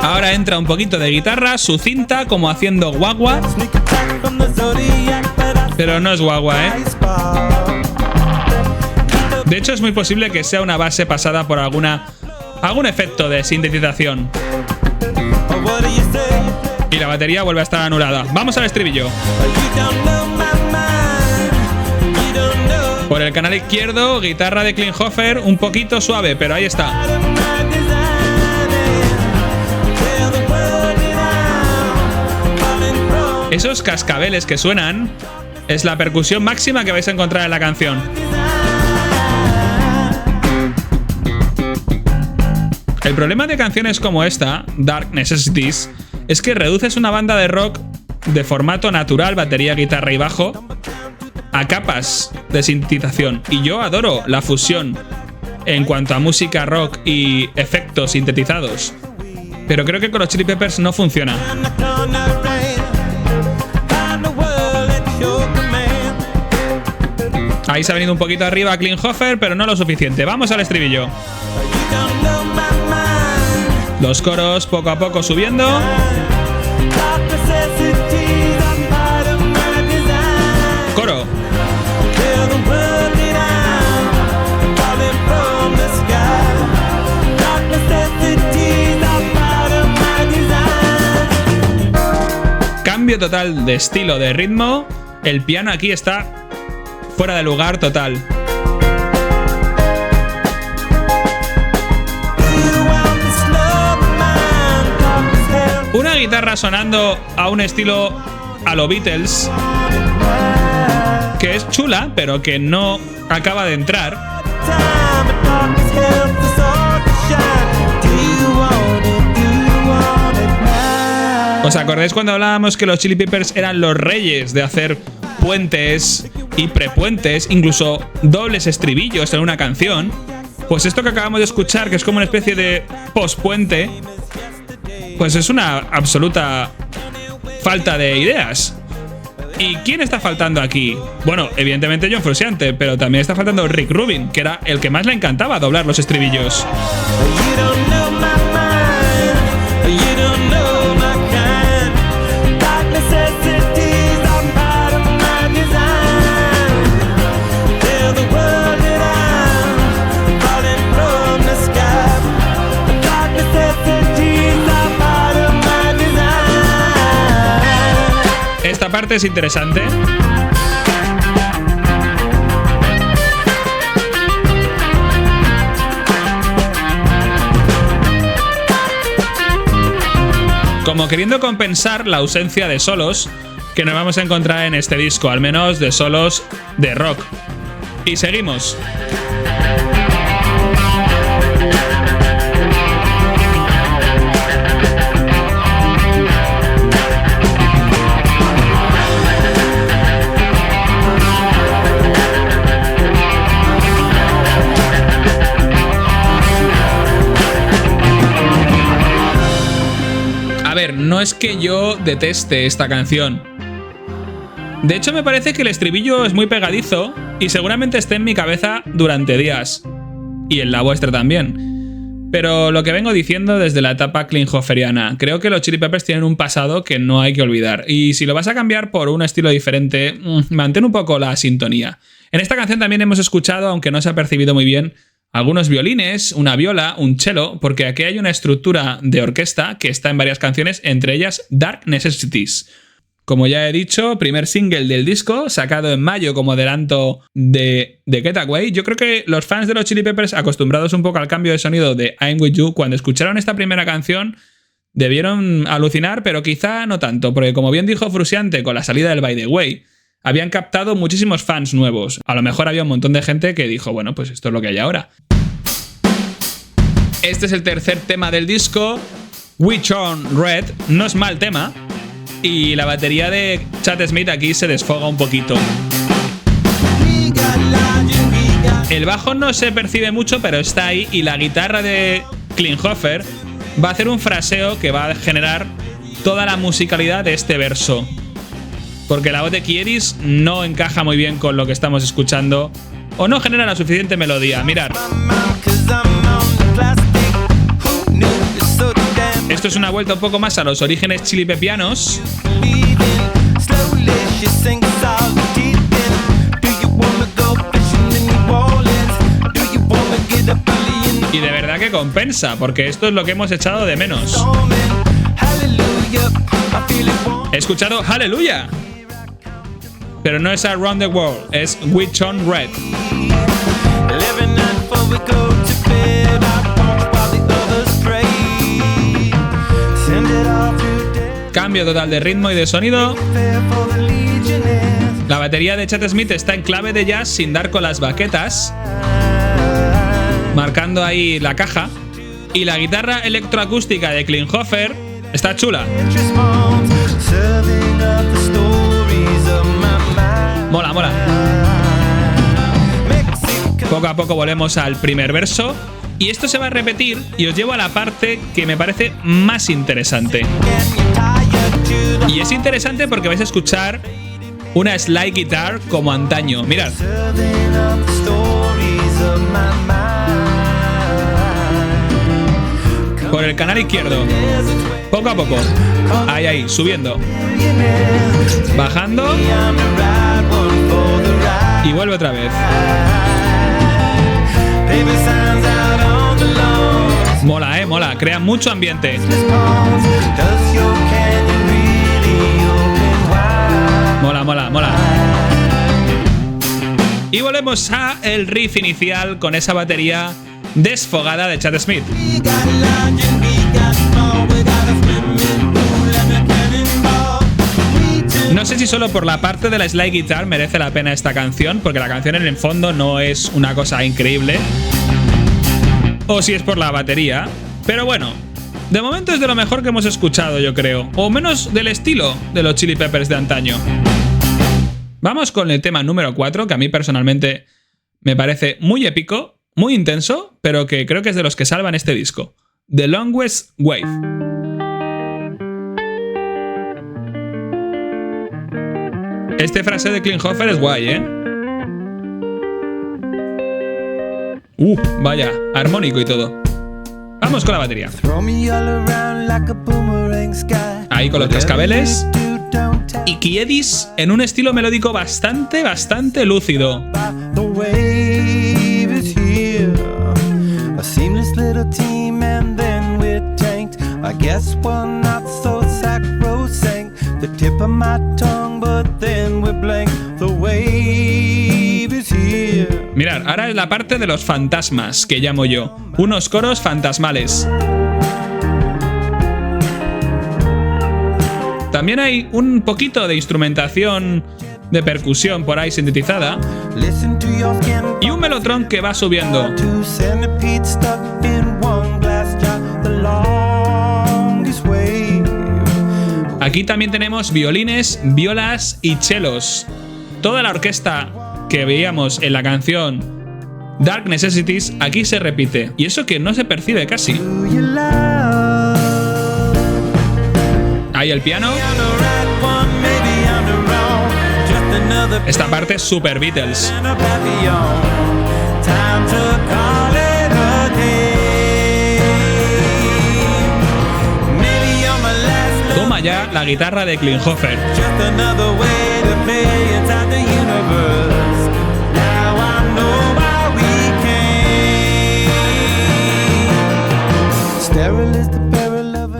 Ahora entra un poquito de guitarra, su cinta, como haciendo guagua. Pero no es guagua, ¿eh? De hecho, es muy posible que sea una base pasada por algún efecto de sintetización. Y la batería vuelve a estar anulada. Vamos al estribillo. Por el canal izquierdo, guitarra de Klinghoffer, un poquito suave, pero ahí está. Esos cascabeles que suenan es la percusión máxima que vais a encontrar en la canción. El problema de canciones como esta, Dark Necessities, es que reduces una banda de rock de formato natural, batería, guitarra y bajo, a capas de sintetización. Y yo adoro la fusión en cuanto a música rock y efectos sintetizados, pero creo que con los Chili Peppers no funciona. Ahí se ha venido un poquito arriba Klinghoffer, pero no lo suficiente. Vamos al estribillo. Los coros poco a poco subiendo. Coro. Cambio total de estilo, de ritmo. El piano aquí está fuera de lugar total. Una guitarra sonando a un estilo a lo Beatles, que es chula, pero que no acaba de entrar. ¿Os acordáis cuando hablábamos que los Chili Peppers eran los reyes de hacer puentes y prepuentes, incluso dobles estribillos en una canción? Pues esto que acabamos de escuchar, que es como una especie de postpuente, pues es una absoluta falta de ideas. ¿Y quién está faltando aquí? Bueno, evidentemente John Frusciante, pero también está faltando Rick Rubin, que era el que más le encantaba doblar los estribillos. Esta parte es interesante. Como queriendo compensar la ausencia de solos que nos vamos a encontrar en este disco, al menos de solos de rock. Y seguimos. A ver, no es que yo deteste esta canción. De hecho, me parece que el estribillo es muy pegadizo y seguramente esté en mi cabeza durante días. Y en la vuestra también. Pero lo que vengo diciendo desde la etapa klinghoferiana, creo que los Chili Peppers tienen un pasado que no hay que olvidar. Y si lo vas a cambiar por un estilo diferente, mantén un poco la sintonía. En esta canción también hemos escuchado, aunque no se ha percibido muy bien, algunos violines, una viola, un cello, porque aquí hay una estructura de orquesta que está en varias canciones, entre ellas Dark Necessities. Como ya he dicho, primer single del disco, sacado en mayo como adelanto de Getaway. Yo creo que los fans de los Chili Peppers, acostumbrados un poco al cambio de sonido de I'm With You, cuando escucharon esta primera canción, debieron alucinar, pero quizá no tanto, porque como bien dijo Frusciante con la salida del By The Way, habían captado muchísimos fans nuevos. A lo mejor había un montón de gente que dijo, bueno, pues esto es lo que hay ahora. Este es el tercer tema del disco, Witch on Red. No es mal tema. Y la batería de Chad Smith aquí se desfoga un poquito. El bajo no se percibe mucho, pero está ahí. Y la guitarra de Klinghoffer va a hacer un fraseo que va a generar toda la musicalidad de este verso. Porque la voz de Kieris no encaja muy bien con lo que estamos escuchando o no genera la suficiente melodía. Mirad. Esto es una vuelta un poco más a los orígenes chilipepianos. Y de verdad que compensa, porque esto es lo que hemos echado de menos. He escuchado Hallelujah, pero no es Around the World, es Witch on Red. Cambio total de ritmo y de sonido. La batería de Chad Smith está en clave de jazz sin dar con las baquetas, marcando ahí la caja. Y la guitarra electroacústica de Klinghoffer está chula. Mola, mola. Poco a poco volvemos al primer verso. Y esto se va a repetir y os llevo a la parte que me parece más interesante. Y es interesante porque vais a escuchar una slide guitar como antaño. Mirad. Por el canal izquierdo. Poco a poco. Ahí, ahí, subiendo. Bajando. Y vuelve otra vez. Mola, mola. Crea mucho ambiente. Mola, mola, mola. Y volvemos a el riff inicial con esa batería desfogada de Chad Smith. No sé si solo por la parte de la slide guitar merece la pena esta canción, porque la canción en el fondo no es una cosa increíble, o si es por la batería, pero bueno, de momento es de lo mejor que hemos escuchado, yo creo, o menos del estilo de los Chili Peppers de antaño. Vamos con el tema número 4, que a mí personalmente me parece muy épico, muy intenso, pero que creo que es de los que salvan este disco. The Longest Wave. Este frase de Klinghoffer es guay, ¿eh? Vaya, armónico y todo. Vamos con la batería. Ahí con los cascabeles. Y Kiedis en un estilo melódico bastante lúcido. Mirad, ahora es la parte de los fantasmas, que llamo yo. Unos coros fantasmales. También hay un poquito de instrumentación de percusión por ahí sintetizada. Y un melotron que va subiendo. Aquí también tenemos violines, violas y chelos. Toda la orquesta que veíamos en la canción Dark Necessities aquí se repite. Y eso que no se percibe casi. Ahí el piano. Esta parte es super Beatles. Toma ya la guitarra de Klinghoffer.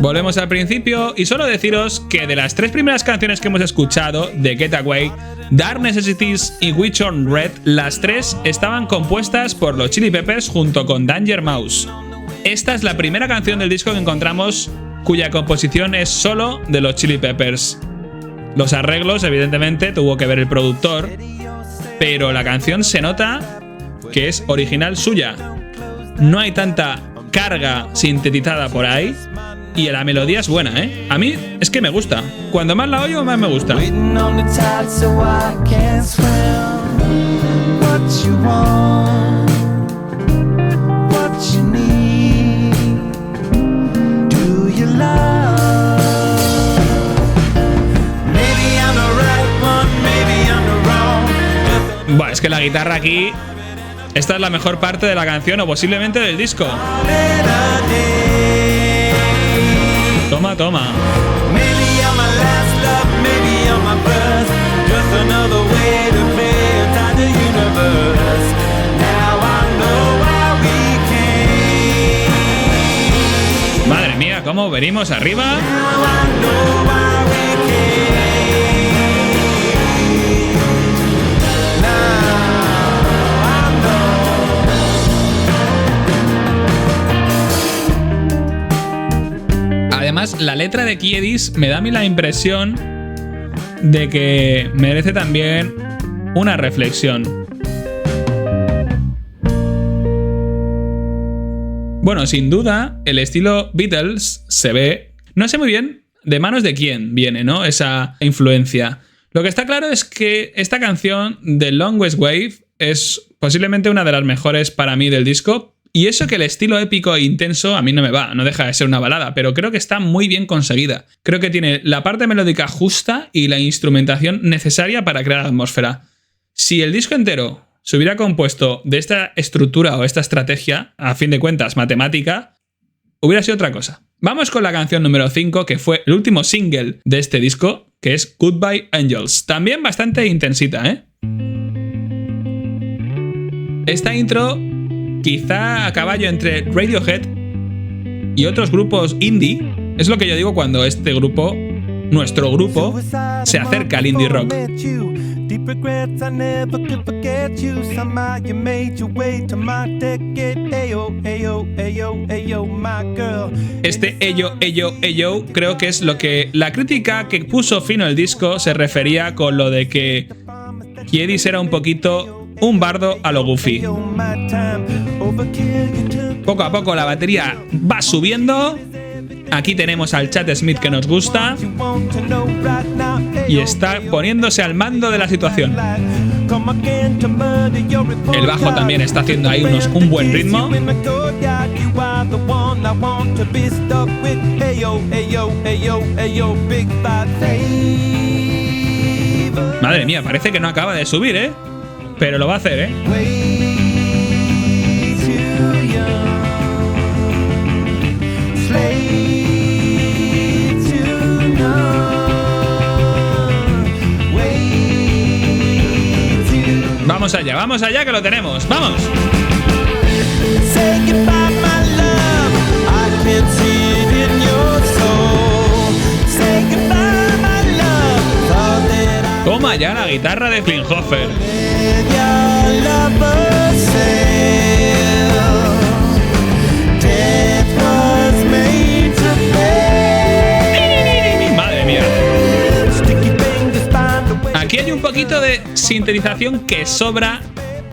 Volvemos al principio y solo deciros que de las 3 primeras canciones que hemos escuchado de Getaway, Dark Necessities y Witch on Red, las 3 estaban compuestas por los Chili Peppers junto con Danger Mouse. Esta es la primera canción del disco que encontramos cuya composición es solo de los Chili Peppers. Los arreglos, evidentemente, tuvo que ver el productor, pero la canción se nota que es original suya. No hay tanta carga sintetizada por ahí y la melodía es buena, ¿eh? A mí es que me gusta. Cuando más la oigo, más me gusta. Buah, es que la guitarra aquí... Esta es la mejor parte de la canción o posiblemente del disco. Toma, toma. Madre mía, cómo venimos arriba. Además, la letra de Kiedis me da a mí la impresión de que merece también una reflexión. Bueno, sin duda, el estilo Beatles se ve... No sé muy bien de manos de quién viene, ¿no? Esa influencia. Lo que está claro es que esta canción, The Longest Wave, es posiblemente una de las mejores para mí del disco Y eso que el estilo épico e intenso a mí no me va, no deja de ser una balada, pero creo que está muy bien conseguida. Creo que tiene la parte melódica justa y la instrumentación necesaria para crear atmósfera. Si el disco entero se hubiera compuesto de esta estructura o esta estrategia, a fin de cuentas matemática, hubiera sido otra cosa. Vamos con la canción número 5, que fue el último single de este disco, que es Goodbye Angels. También bastante intensita, ¿eh? Esta intro, quizá a caballo entre Radiohead y otros grupos indie, es lo que yo digo cuando este grupo, nuestro grupo, se acerca al indie rock. Este ello, creo que es lo que la crítica que puso fino el disco se refería con lo de que Kiedis era un poquito un bardo a lo Goofy. Poco a poco la batería va subiendo. Aquí tenemos al Chad Smith que nos gusta y está poniéndose al mando de la situación. El bajo también está haciendo ahí un buen ritmo. Madre mía, parece que no acaba de subir, ¿eh? Pero lo va a hacer, ¿eh? Vamos allá que lo tenemos. ¡Vamos! Toma ya la guitarra de Klinghoffer. Madre mía. Aquí hay un poquito de sintetización que sobra,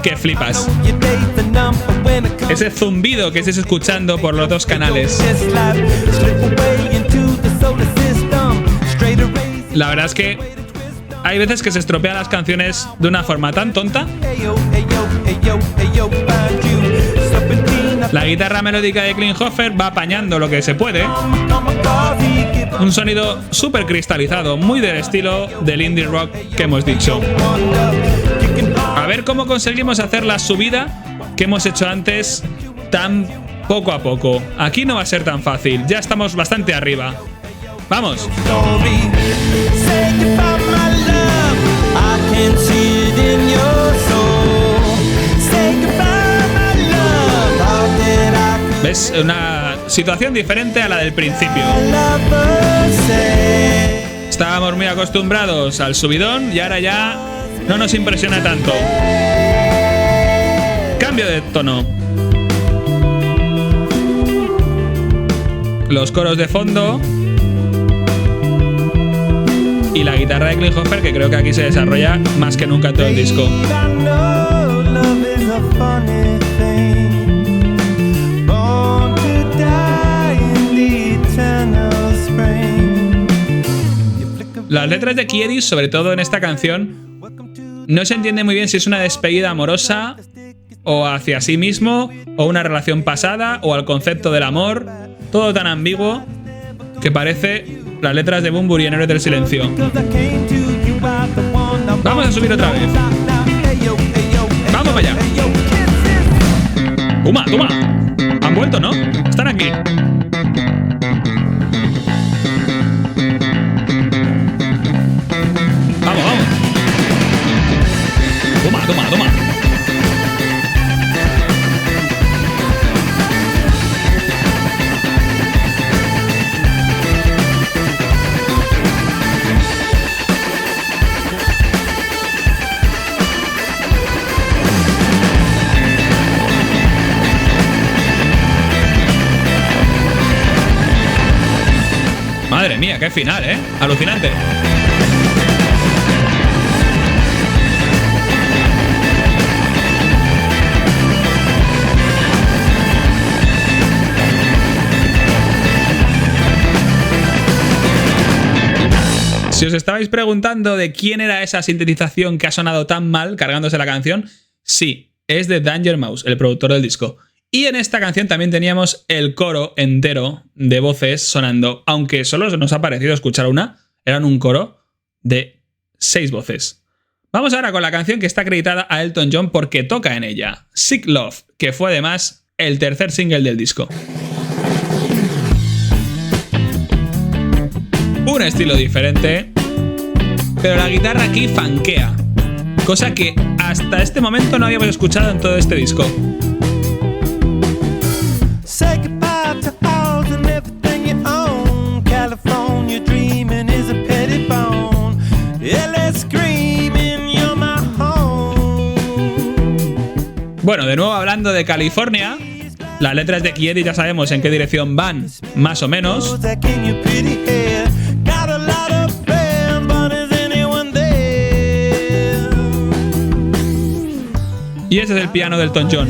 que flipas. Ese zumbido que estés escuchando por los dos canales. La verdad es que hay veces que se estropean las canciones de una forma tan tonta. La guitarra melódica de Klinghoffer va apañando lo que se puede. Un sonido súper cristalizado, muy del estilo del indie rock que hemos dicho. A ver cómo conseguimos hacer la subida que hemos hecho antes tan poco a poco. Aquí no va a ser tan fácil, ya estamos bastante arriba. ¡Vamos! ¿Ves? Una situación diferente a la del principio. Estábamos muy acostumbrados al subidón y ahora ya no nos impresiona tanto. Cambio de tono. Los coros de fondo. Y la guitarra de Klinghoffer, que creo que aquí se desarrolla más que nunca en todo el disco. Las letras de Kiedis, sobre todo en esta canción, no se entiende muy bien si es una despedida amorosa o hacia sí mismo, o una relación pasada, o al concepto del amor. Todo tan ambiguo que parece las letras de Bunbury en Héroes del Silencio. Vamos a subir otra vez. Vamos para allá. ¡Toma, toma! Han vuelto, ¿no? Están aquí. Vamos, vamos. Toma, toma, toma. Madre mía, qué final, ¿eh? Alucinante. Si os estabais preguntando de quién era esa sintetización que ha sonado tan mal cargándose la canción, sí, es de Danger Mouse, el productor del disco. Y en esta canción también teníamos el coro entero de voces sonando, aunque solo nos ha parecido escuchar una, eran un coro de 6 voces. Vamos ahora con la canción que está acreditada a Elton John porque toca en ella, Sick Love, que fue además el tercer single del disco. Un estilo diferente, pero la guitarra aquí funkea, cosa que hasta este momento no habíamos escuchado en todo este disco. Bueno, de nuevo hablando de California, las letras de Kiedis ya sabemos en qué dirección van, más o menos. Y ese es el piano de Elton John.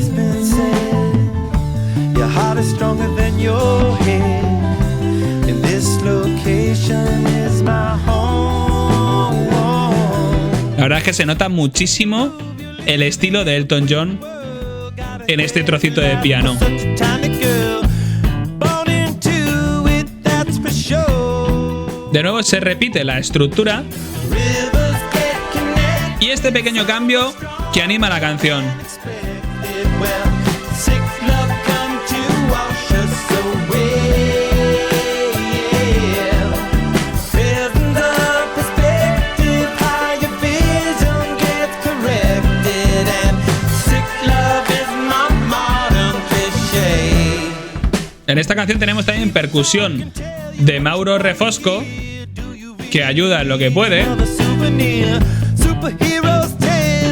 La verdad es que se nota muchísimo el estilo de Elton John en este trocito de piano. De nuevo se repite la estructura y este pequeño cambio que anima la canción. En esta canción tenemos también percusión de Mauro Refosco, que ayuda en lo que puede.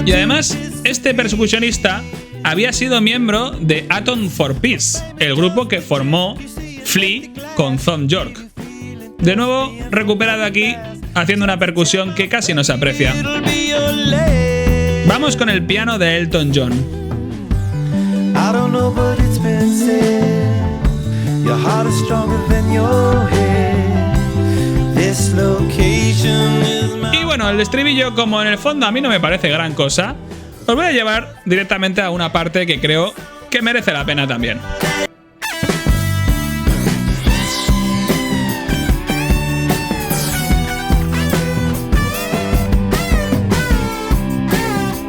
Y además, este percusionista había sido miembro de Atom for Peace, el grupo que formó Flea con Thom Yorke. De nuevo, recuperado aquí, haciendo una percusión que casi no se aprecia. Vamos con el piano de Elton John. Y bueno, el estribillo, como en el fondo a mí no me parece gran cosa, os voy a llevar directamente a una parte que creo que merece la pena también.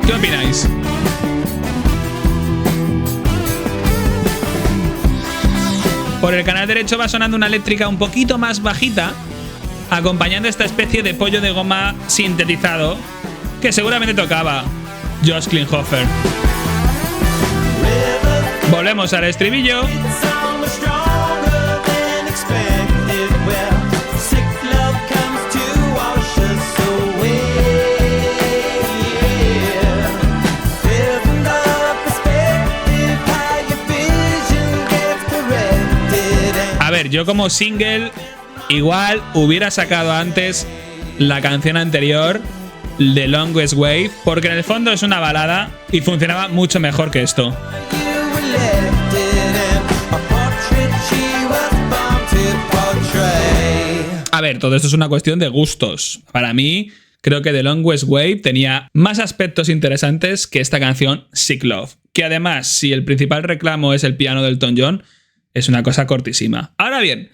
¿Qué opináis? Por el canal derecho va sonando una eléctrica un poquito más bajita, acompañando esta especie de pollo de goma sintetizado que seguramente tocaba Josh Klinghoffer. Volvemos al estribillo. A ver, yo como single igual hubiera sacado antes la canción anterior, The Longest Wave, porque en el fondo es una balada y funcionaba mucho mejor que esto. A ver, todo esto es una cuestión de gustos. Para mí, creo que The Longest Wave tenía más aspectos interesantes que esta canción Sick Love, que además, si el principal reclamo es el piano de Elton John, es una cosa cortísima. Ahora bien,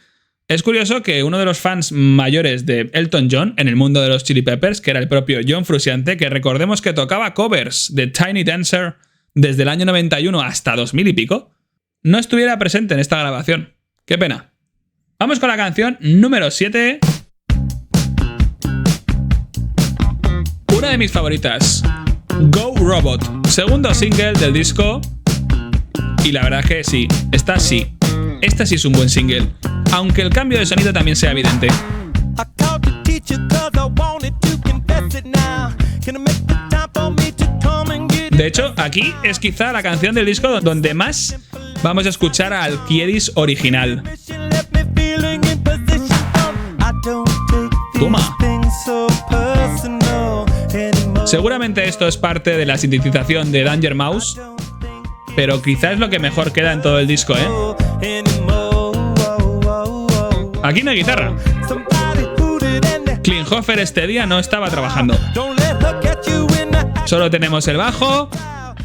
es curioso que uno de los fans mayores de Elton John en el mundo de los Chili Peppers, que era el propio John Frusciante, que recordemos que tocaba covers de Tiny Dancer desde el año 91 hasta 2000 y pico, no estuviera presente en esta grabación. Qué pena. Vamos con la canción número 7. Una de mis favoritas, Go Robot, segundo single del disco. Y la verdad es que sí, esta sí es un buen single, aunque el cambio de sonido también sea evidente. De hecho, aquí es quizá la canción del disco donde más vamos a escuchar al Kiedis original. Toma. Seguramente esto es parte de la sintetización de Danger Mouse, pero quizá es lo que mejor queda en todo el disco, ¿eh? Aquí no hay guitarra. Klinghoffer este día no estaba trabajando. Solo tenemos el bajo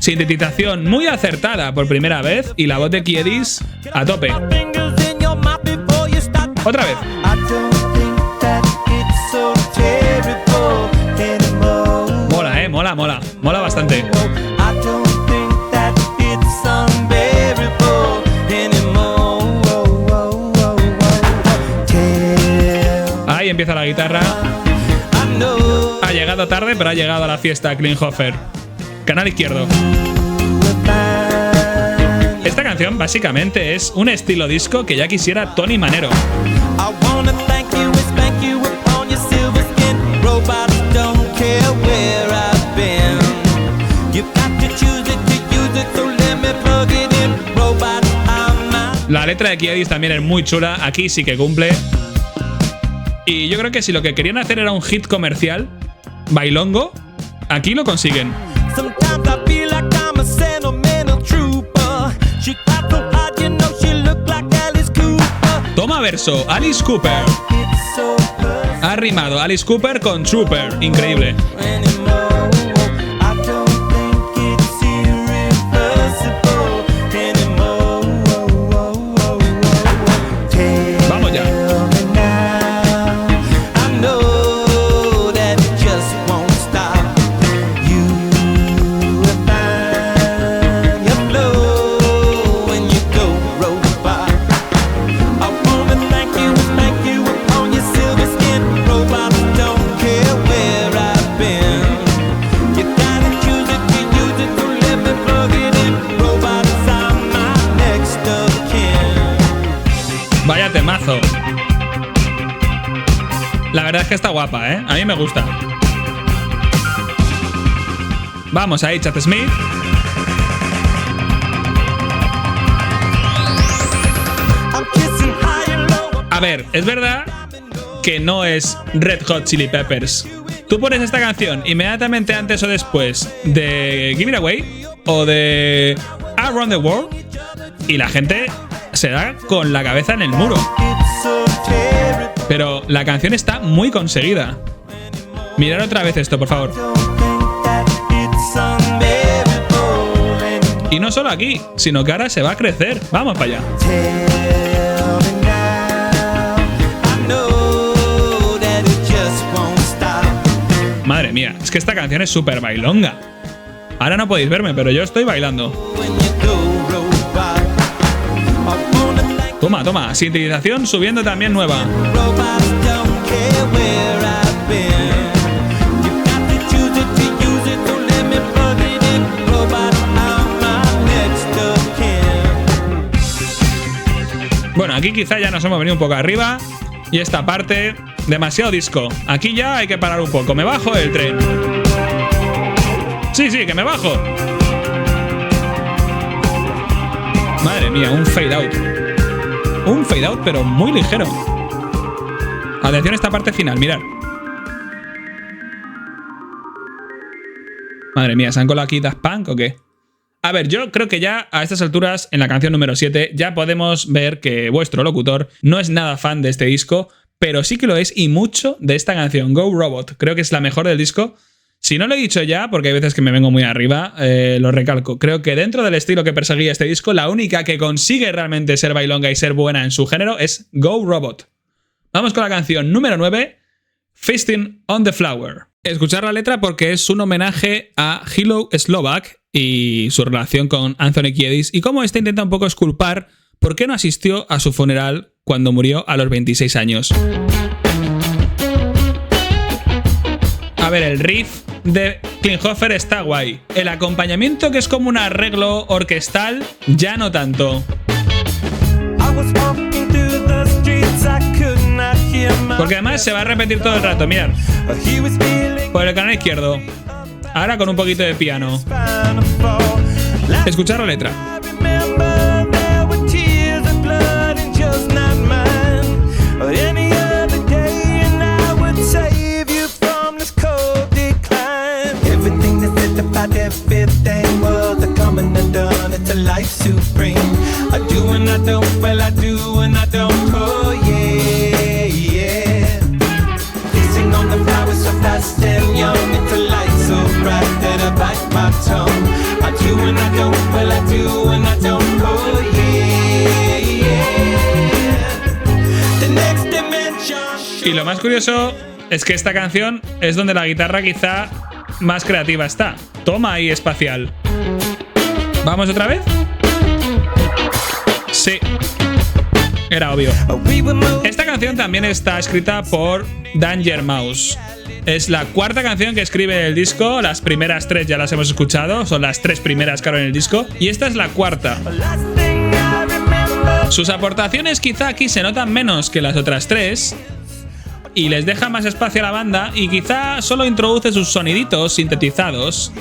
Sintetización muy acertada por primera vez y la voz de Kiedis a tope. Otra vez. Mola, mola bastante. Ahí empieza la guitarra. Ha llegado tarde, pero ha llegado a la fiesta Klinghoffer. Canal izquierdo. Esta canción básicamente es un estilo disco que ya quisiera Tony Manero. La letra de Kiedis también es muy chula, aquí sí que cumple. Y yo creo que si lo que querían hacer era un hit comercial, bailongo, aquí lo consiguen. Toma verso, Alice Cooper. Ha rimado Alice Cooper con Trooper, increíble. Vaya temazo. La verdad es que está guapa, ¿eh? A mí me gusta. Vamos ahí, Chad Smith. A ver, es verdad que no es Red Hot Chili Peppers. Tú pones esta canción inmediatamente antes o después de Give It Away o de Around the World y la gente se da con la cabeza en el muro. Pero la canción está muy conseguida. Mirad otra vez esto, por favor. Y no solo aquí, sino que ahora se va a crecer. Vamos para allá. Madre mía, es que esta canción es súper bailonga. Ahora no podéis verme, pero yo estoy bailando. Toma, toma, sintetización subiendo también nueva. Bueno, aquí quizá ya nos hemos venido un poco arriba. Y esta parte, demasiado disco. Aquí ya hay que parar un poco. ¿Me bajo del tren? Sí, sí, que me bajo. Madre mía, un fade out. Un fade out, pero muy ligero. Atención a esta parte final, mirad. Madre mía, ¿se han colado aquí Daft Punk o qué? A ver, yo creo que ya a estas alturas, en la canción número 7, ya podemos ver que vuestro locutor no es nada fan de este disco, pero sí que lo es y mucho de esta canción, Go Robot. Creo que es la mejor del disco. Si no lo he dicho ya, porque hay veces que me vengo muy arriba, lo recalco. Creo que dentro del estilo que perseguía este disco, la única que consigue realmente ser bailonga y ser buena en su género es Go Robot. Vamos con la canción número 9, Feasting on the Flower. Escuchar la letra porque es un homenaje a Hilo Slovak y su relación con Anthony Kiedis y cómo este intenta un poco exculpar por qué no asistió a su funeral cuando murió a los 26 años. A ver, el riff de Klinghoffer está guay. El acompañamiento, que es como un arreglo orquestal, ya no tanto. Porque además se va a repetir todo el rato, mirad. Por el canal izquierdo. Ahora con un poquito de piano. Escuchar la letra. lo más curioso es que esta canción es donde la guitarra quizá más creativa está. Toma ahí, espacial. ¿Vamos otra vez? Sí. Era obvio. Esta canción también está escrita por Danger Mouse. Es la cuarta canción que escribe el disco. Las primeras 3 ya las hemos escuchado. Son las 3 primeras que hay en el disco. Y esta es la cuarta. Sus aportaciones quizá aquí se notan menos que las otras 3. Y les deja más espacio a la banda. Y quizá solo introduce sus soniditos sintetizados.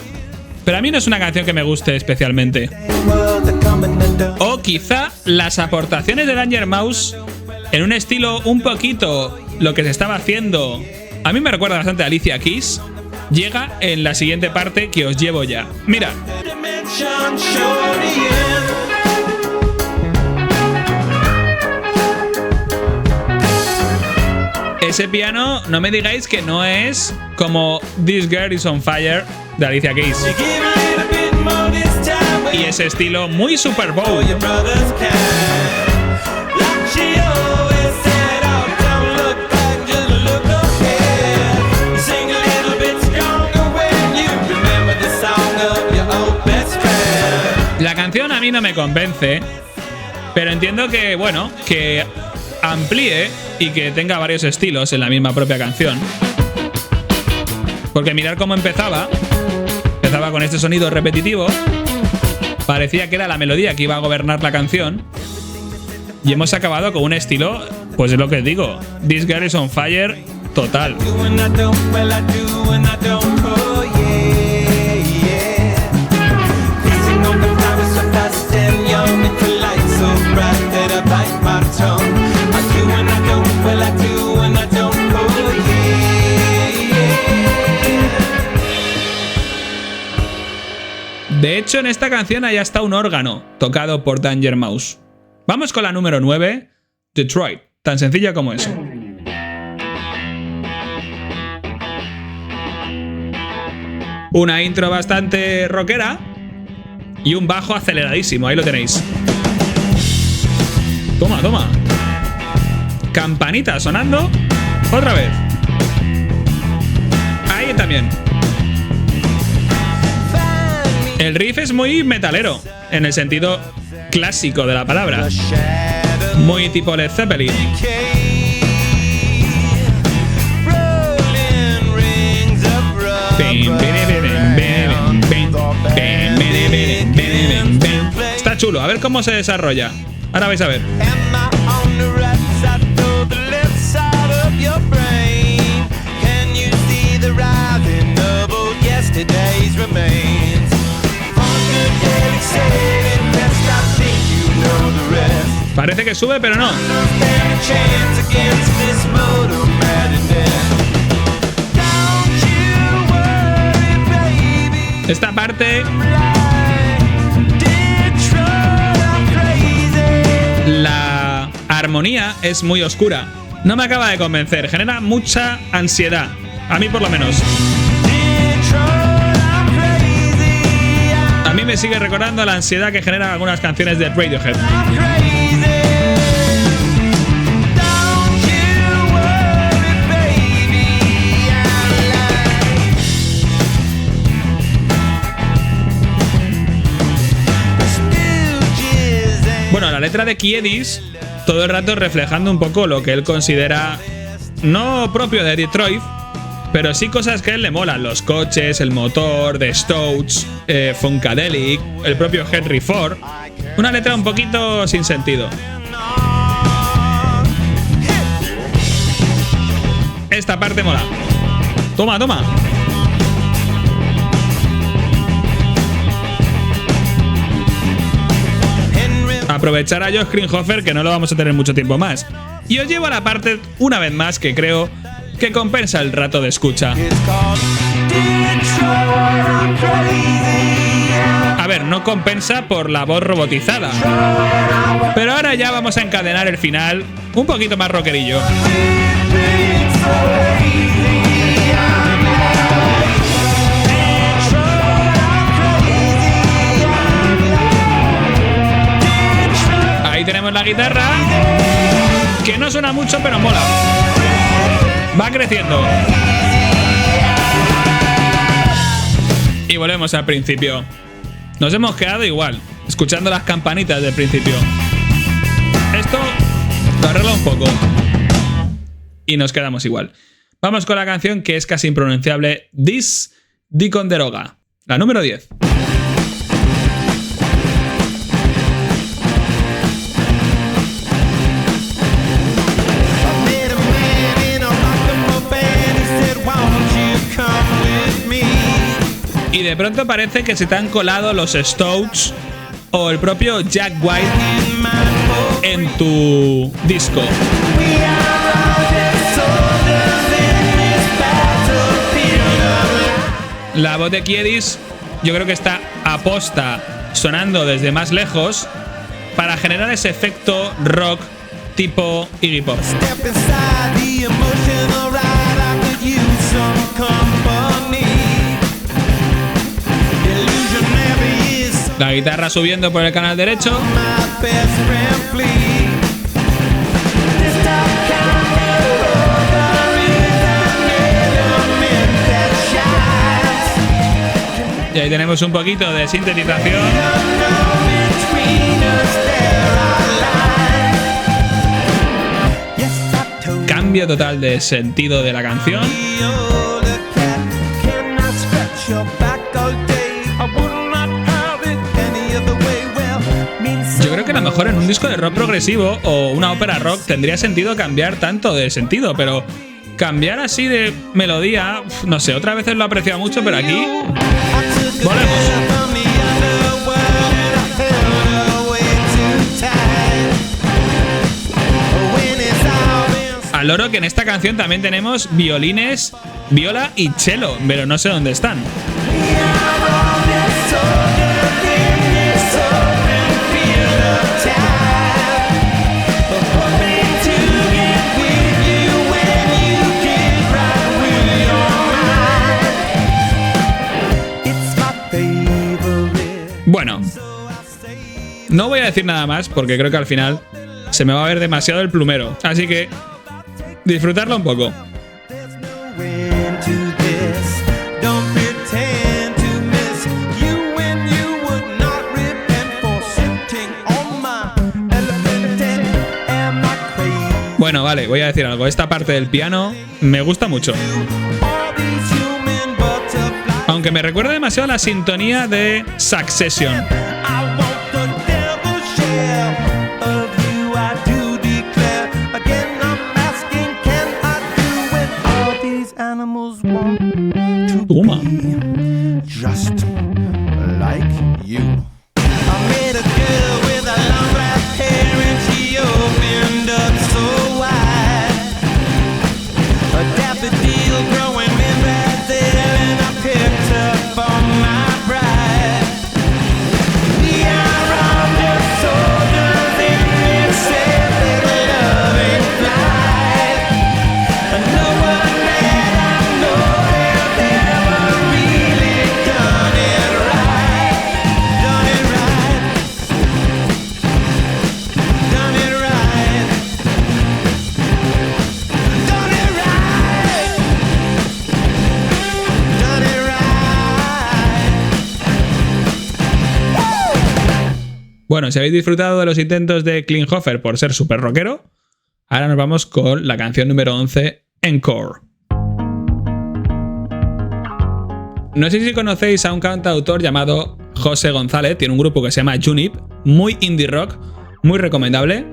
Pero a mí no es una canción que me guste especialmente. O quizá las aportaciones de Danger Mouse en un estilo un poquito lo que se estaba haciendo. A mí me recuerda bastante a Alicia Keys. Llega en la siguiente parte que os llevo ya. Mira. Ese piano, no me digáis que no es como This Girl Is On Fire de Alicia Keys. Y ese estilo muy Super Bowl. La canción a mí no me convence, pero entiendo que, bueno, que amplíe y que tenga varios estilos en la misma propia canción. Porque mirar cómo empezaba con este sonido repetitivo, parecía que era la melodía que iba a gobernar la canción, y hemos acabado con un estilo, pues es lo que digo, This Girl Is On Fire total. De hecho, en esta canción hay hasta un órgano tocado por Danger Mouse. Vamos con la número 9, Detroit, tan sencilla como eso. Una intro bastante rockera y un bajo aceleradísimo, ahí lo tenéis. Toma, toma. Campanita sonando. Otra vez. Ahí también. El riff es muy metalero, en el sentido clásico de la palabra. Muy tipo Led Zeppelin. Está chulo, a ver cómo se desarrolla. Ahora vais a ver. Parece que sube, pero no. Esta parte, la armonía es muy oscura. No me acaba de convencer, genera mucha ansiedad. A mí por lo menos. A mí me sigue recordando la ansiedad que generan algunas canciones de Radiohead. Bueno, la letra de Kiedis todo el rato reflejando un poco lo que él considera no propio de Detroit, pero sí cosas que a él le molan. Los coches, el motor, The Stooges, Funkadelic, el propio Henry Ford. Una letra un poquito sin sentido. Esta parte mola. Toma, toma. Aprovechar a Josh Klinghoffer, que no lo vamos a tener mucho tiempo más. Y os llevo a la parte, una vez más, que creo que compensa el rato de escucha. A ver, no compensa por la voz robotizada. Pero ahora ya vamos a encadenar el final un poquito más rockerillo. Ahí tenemos la guitarra, que no suena mucho, pero mola. Va creciendo. Y volvemos al principio. Nos hemos quedado igual, escuchando las campanitas del principio. Esto lo arregla un poco. Y nos quedamos igual. Vamos con la canción que es casi impronunciable. This Ticonderoga, la número 10. Y de pronto parece que se te han colado los Stooges o el propio Jack White en tu disco. La voz de Kiedis yo creo que está aposta sonando desde más lejos para generar ese efecto rock tipo Iggy Pop. La guitarra subiendo por el canal derecho. Y ahí tenemos un poquito de sintetización. Cambio total de sentido de la canción. Yo creo que a lo mejor en un disco de rock progresivo o una ópera rock tendría sentido cambiar tanto de sentido, pero cambiar así de melodía, no sé, otras veces lo he apreciado mucho, pero aquí volvemos. Al loro que en esta canción también tenemos violines, viola y cello, pero no sé dónde están. Bueno, no voy a decir nada más porque creo que al final se me va a ver demasiado el plumero. Así que disfrutarlo un poco. Bueno, vale, voy a decir algo. Esta parte del piano me gusta mucho. Aunque me recuerda demasiado a la sintonía de Succession. Toma. Bueno, si habéis disfrutado de los intentos de Klinghoffer por ser súper rockero, ahora nos vamos con la canción número 11, Encore. No sé si conocéis a un cantautor llamado José González, tiene un grupo que se llama Junip, muy indie rock, muy recomendable.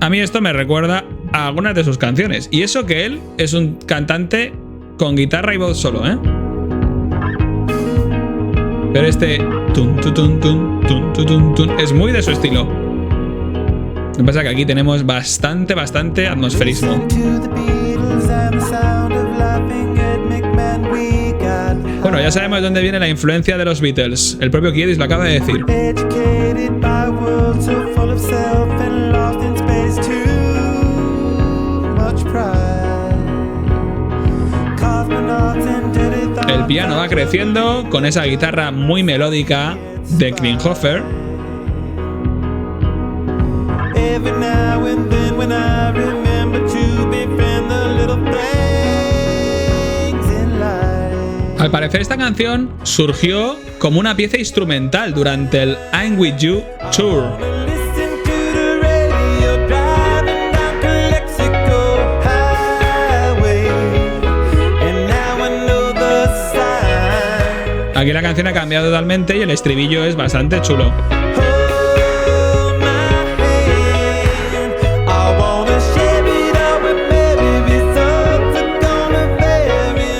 A mí esto me recuerda a algunas de sus canciones, y eso que él es un cantante con guitarra y voz solo, ¿eh? Pero este tun, tun, tun, tun, tun, tun, tun, es muy de su estilo. Lo que pasa es que aquí tenemos bastante atmosferismo. Bueno, ya sabemos de dónde viene la influencia de los Beatles. El propio Kiedis lo acaba de decir. El piano va creciendo con esa guitarra muy melódica de Klinghoffer. Every now and then when I remember to befriend the little thing. Al parecer esta canción surgió como una pieza instrumental durante el I'm With You Tour. Aquí la canción ha cambiado totalmente y el estribillo es bastante chulo.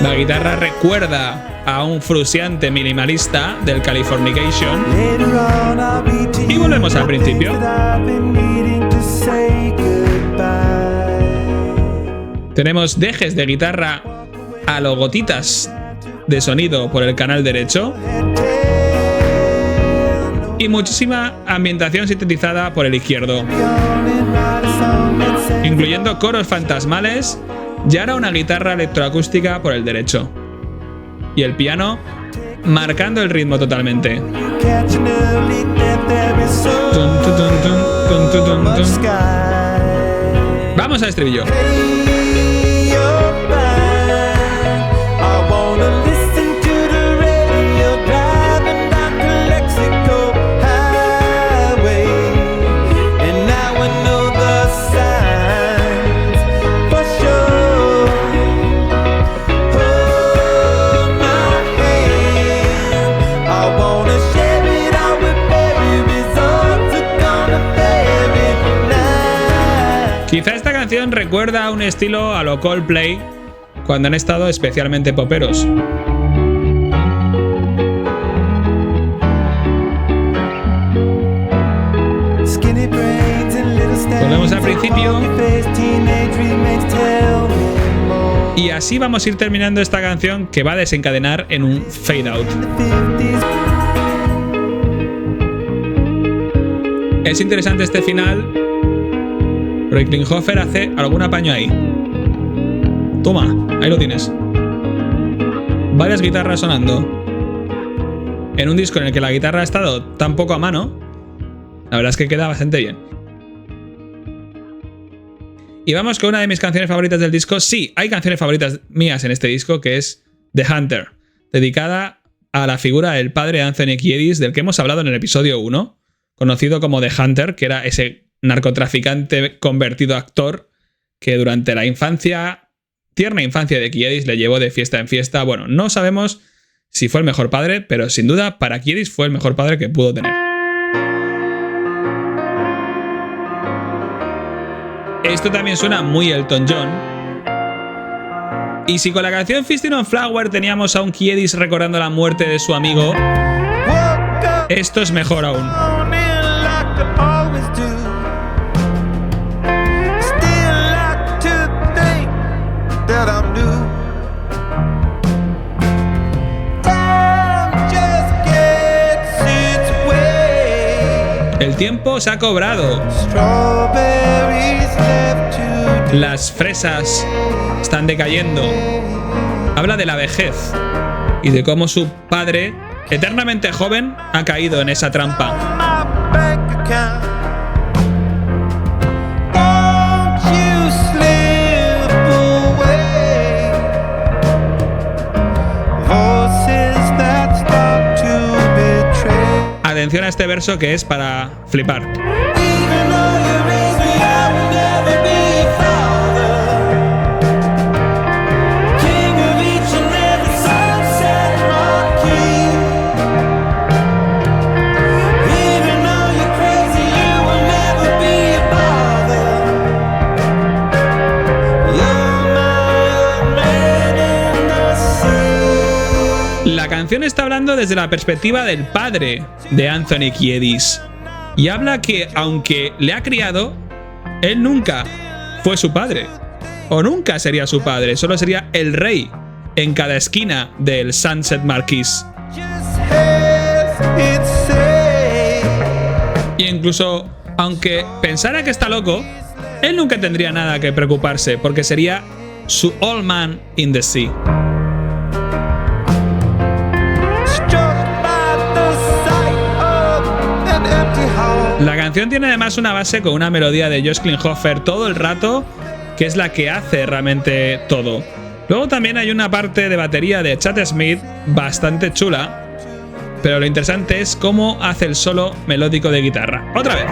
La guitarra recuerda a un frustrante minimalista del Californication. Y volvemos al principio. Tenemos dejes de guitarra a lo gotitas de sonido por el canal derecho y muchísima ambientación sintetizada por el izquierdo, incluyendo coros fantasmales y ahora una guitarra electroacústica por el derecho y el piano marcando el ritmo totalmente. Vamos al estribillo. Quizá esta canción recuerda a un estilo a lo Coldplay cuando han estado especialmente poperos. Volvemos al principio. Y así vamos a ir terminando esta canción que va a desencadenar en un fade out. Es interesante este final. Roy Klinghoffer hace algún apaño ahí. Toma, ahí lo tienes. Varias guitarras sonando. En un disco en el que la guitarra ha estado tan poco a mano, la verdad es que queda bastante bien. Y vamos con una de mis canciones favoritas del disco. Sí, hay canciones favoritas mías en este disco, que es The Hunter, dedicada a la figura del padre Anthony Kiedis, del que hemos hablado en el episodio 1, conocido como The Hunter, que era ese narcotraficante convertido a actor que durante la tierna infancia de Kiedis le llevó de fiesta en fiesta. Bueno, no sabemos si fue el mejor padre, pero sin duda para Kiedis fue el mejor padre que pudo tener. Esto también suena muy Elton John. Y si con la canción Feasting on Flower teníamos a un Kiedis recordando la muerte de su amigo, esto es mejor aún. El tiempo se ha cobrado. Las fresas están decayendo. Habla de la vejez y de cómo su padre, eternamente joven, ha caído en esa trampa. Atención a este verso que es para flipar. La canción está hablando desde la perspectiva del padre de Anthony Kiedis y habla que aunque le ha criado, él nunca fue su padre o nunca sería su padre, solo sería el rey en cada esquina del Sunset Marquis. Y incluso aunque pensara que está loco, él nunca tendría nada que preocuparse porque sería su old man in the sea. La canción tiene además una base con una melodía de Josh Klinghoffer todo el rato, que es la que hace realmente todo. Luego también hay una parte de batería de Chad Smith bastante chula, pero lo interesante es cómo hace el solo melódico de guitarra. ¡Otra vez!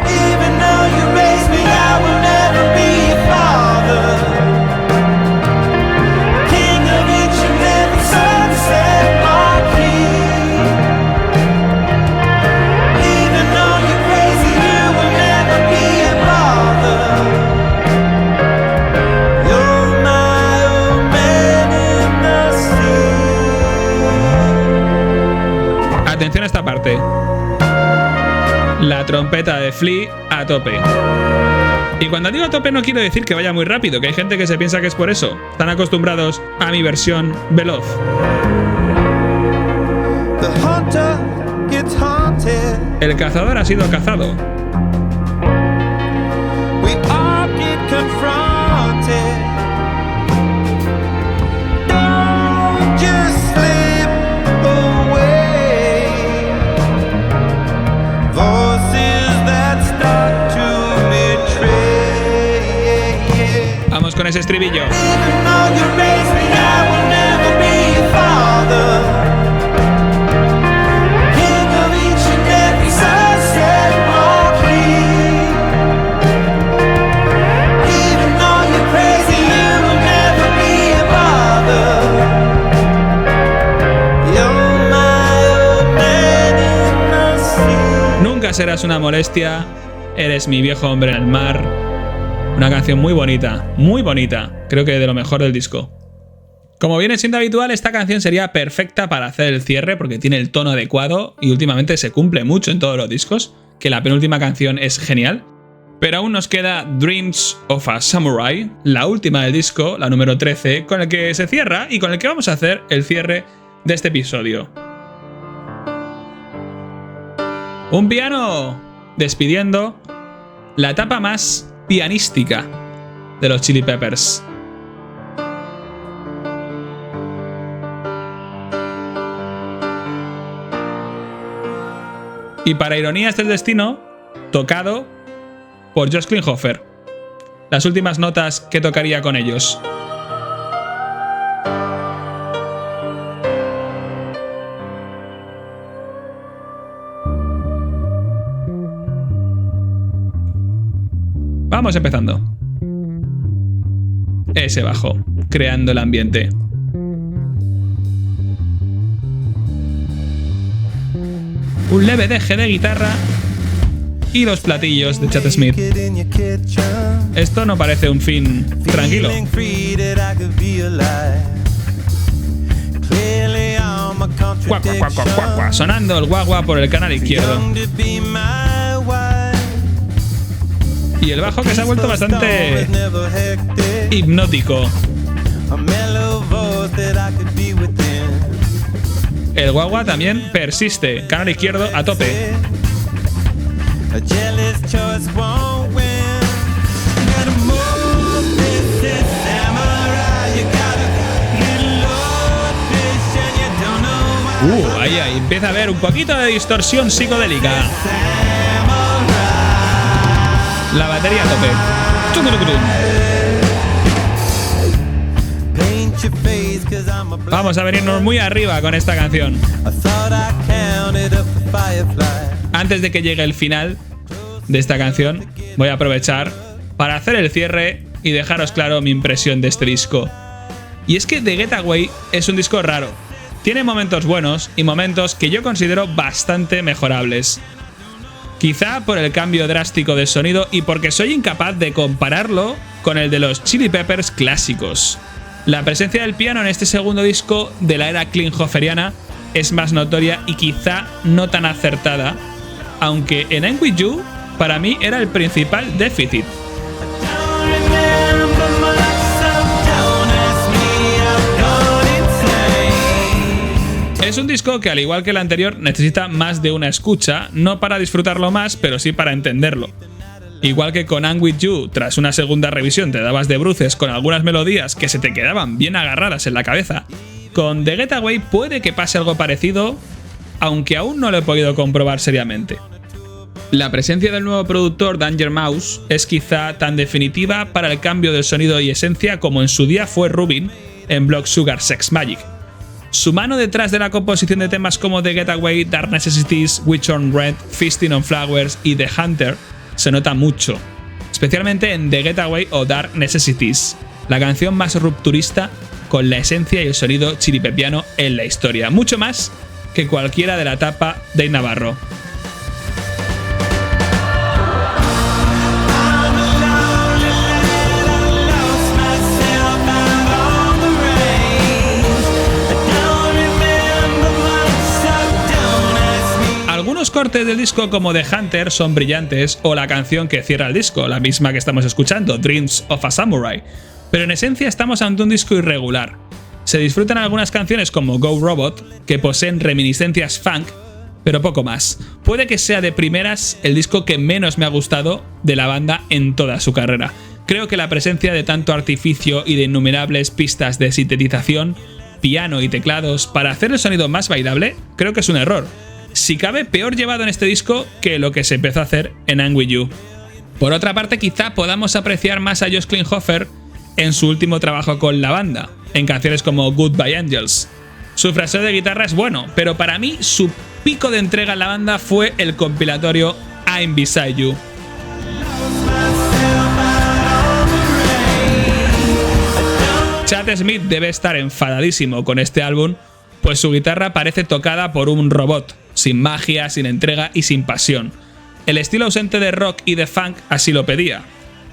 Atención a esta parte. La trompeta de Flea a tope. Y cuando digo a tope no quiero decir que vaya muy rápido, que hay gente que se piensa que es por eso. Están acostumbrados a mi versión veloz. El cazador ha sido cazado. Vamos con ese estribillo. Nunca serás una molestia, eres mi viejo hombre en el mar. Una canción muy bonita, creo que de lo mejor del disco. Como viene siendo habitual, esta canción sería perfecta para hacer el cierre porque tiene el tono adecuado y últimamente se cumple mucho en todos los discos, que la penúltima canción es genial. Pero aún nos queda Dreams of a Samurai, la última del disco, la número 13, con el que se cierra y con el que vamos a hacer el cierre de este episodio. Un piano despidiendo la etapa más pianística de los Chili Peppers. Y para ironías del destino, tocado por Josh Klinghoffer. Las últimas notas que tocaría con ellos. Vamos empezando. Ese bajo, creando el ambiente. Un leve deje de guitarra y los platillos de Chad Smith. Esto no parece un fin tranquilo. Cuac, cuac, cuac, cuac, cuac, cuac. Sonando el guagua por el canal izquierdo. Y el bajo que se ha vuelto bastante hipnótico. El guagua también persiste. Canal izquierdo a tope. Ahí empieza a haber un poquito de distorsión psicodélica. La batería a tope. Vamos a venirnos muy arriba con esta canción. Antes de que llegue el final de esta canción, voy a aprovechar para hacer el cierre y dejaros claro mi impresión de este disco. Y es que The Getaway es un disco raro. Tiene momentos buenos y momentos que yo considero bastante mejorables. Quizá por el cambio drástico de sonido y porque soy incapaz de compararlo con el de los Chili Peppers clásicos. La presencia del piano en este segundo disco de la era Klinghoferiana es más notoria y quizá no tan acertada, aunque en I'm With You para mí era el principal déficit. Es un disco que, al igual que el anterior, necesita más de una escucha, no para disfrutarlo más, pero sí para entenderlo. Igual que con I'm With You, tras una segunda revisión te dabas de bruces con algunas melodías que se te quedaban bien agarradas en la cabeza, con The Getaway puede que pase algo parecido, aunque aún no lo he podido comprobar seriamente. La presencia del nuevo productor Danger Mouse es quizá tan definitiva para el cambio del sonido y esencia como en su día fue Rubin, en Blood Sugar Sex Magik. Su mano detrás de la composición de temas como The Getaway, Dark Necessities, Witch on Red, Feasting on Flowers y The Hunter se nota mucho, especialmente en The Getaway o Dark Necessities, la canción más rupturista con la esencia y el sonido chiripepiano en la historia, mucho más que cualquiera de la etapa de Navarro. Algunos cortes del disco como The Hunter son brillantes, o la canción que cierra el disco, la misma que estamos escuchando, Dreams of a Samurai, pero en esencia estamos ante un disco irregular. Se disfrutan algunas canciones como Go Robot, que poseen reminiscencias funk, pero poco más. Puede que sea de primeras el disco que menos me ha gustado de la banda en toda su carrera. Creo que la presencia de tanto artificio y de innumerables pistas de sintetización, piano y teclados para hacer el sonido más bailable, creo que es un error. Si cabe, peor llevado en este disco que lo que se empezó a hacer en I'm With You. Por otra parte, quizá podamos apreciar más a Josh Klinghoffer en su último trabajo con la banda, en canciones como Goodbye Angels. Su fraseo de guitarra es bueno, pero para mí su pico de entrega en la banda fue el compilatorio I'm Beside You. Chad Smith debe estar enfadadísimo con este álbum, pues su guitarra parece tocada por un robot, sin magia, sin entrega y sin pasión. El estilo ausente de rock y de funk así lo pedía.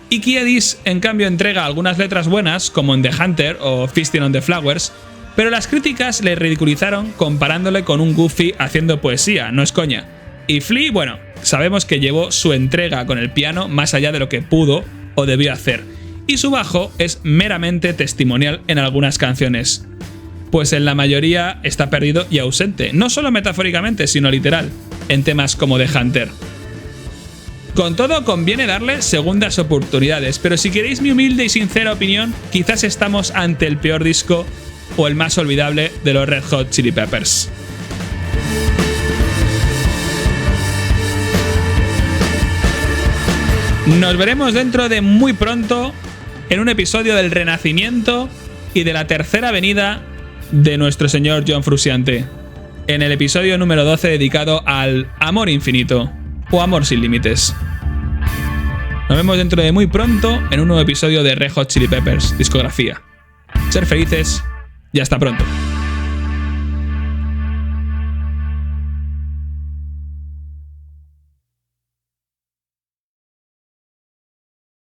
Y Kiedis, en cambio, entrega algunas letras buenas, como en The Hunter o Feasting on the Flowers, pero las críticas le ridiculizaron comparándole con un Goofy haciendo poesía, no es coña. Y Flea, bueno, sabemos que llevó su entrega con el piano más allá de lo que pudo o debió hacer, y su bajo es meramente testimonial en algunas canciones, pues en la mayoría está perdido y ausente, no solo metafóricamente, sino literal, en temas como The Hunter. Con todo, conviene darle segundas oportunidades, pero si queréis mi humilde y sincera opinión, quizás estamos ante el peor disco o el más olvidable de los Red Hot Chili Peppers. Nos veremos dentro de muy pronto en un episodio del Renacimiento y de la tercera venida de nuestro señor John Frusciante, en el episodio número 12 dedicado al amor infinito o amor sin límites. Nos vemos dentro de muy pronto en un nuevo episodio de Red Hot Chili Peppers Discografía. Ser felices y hasta pronto.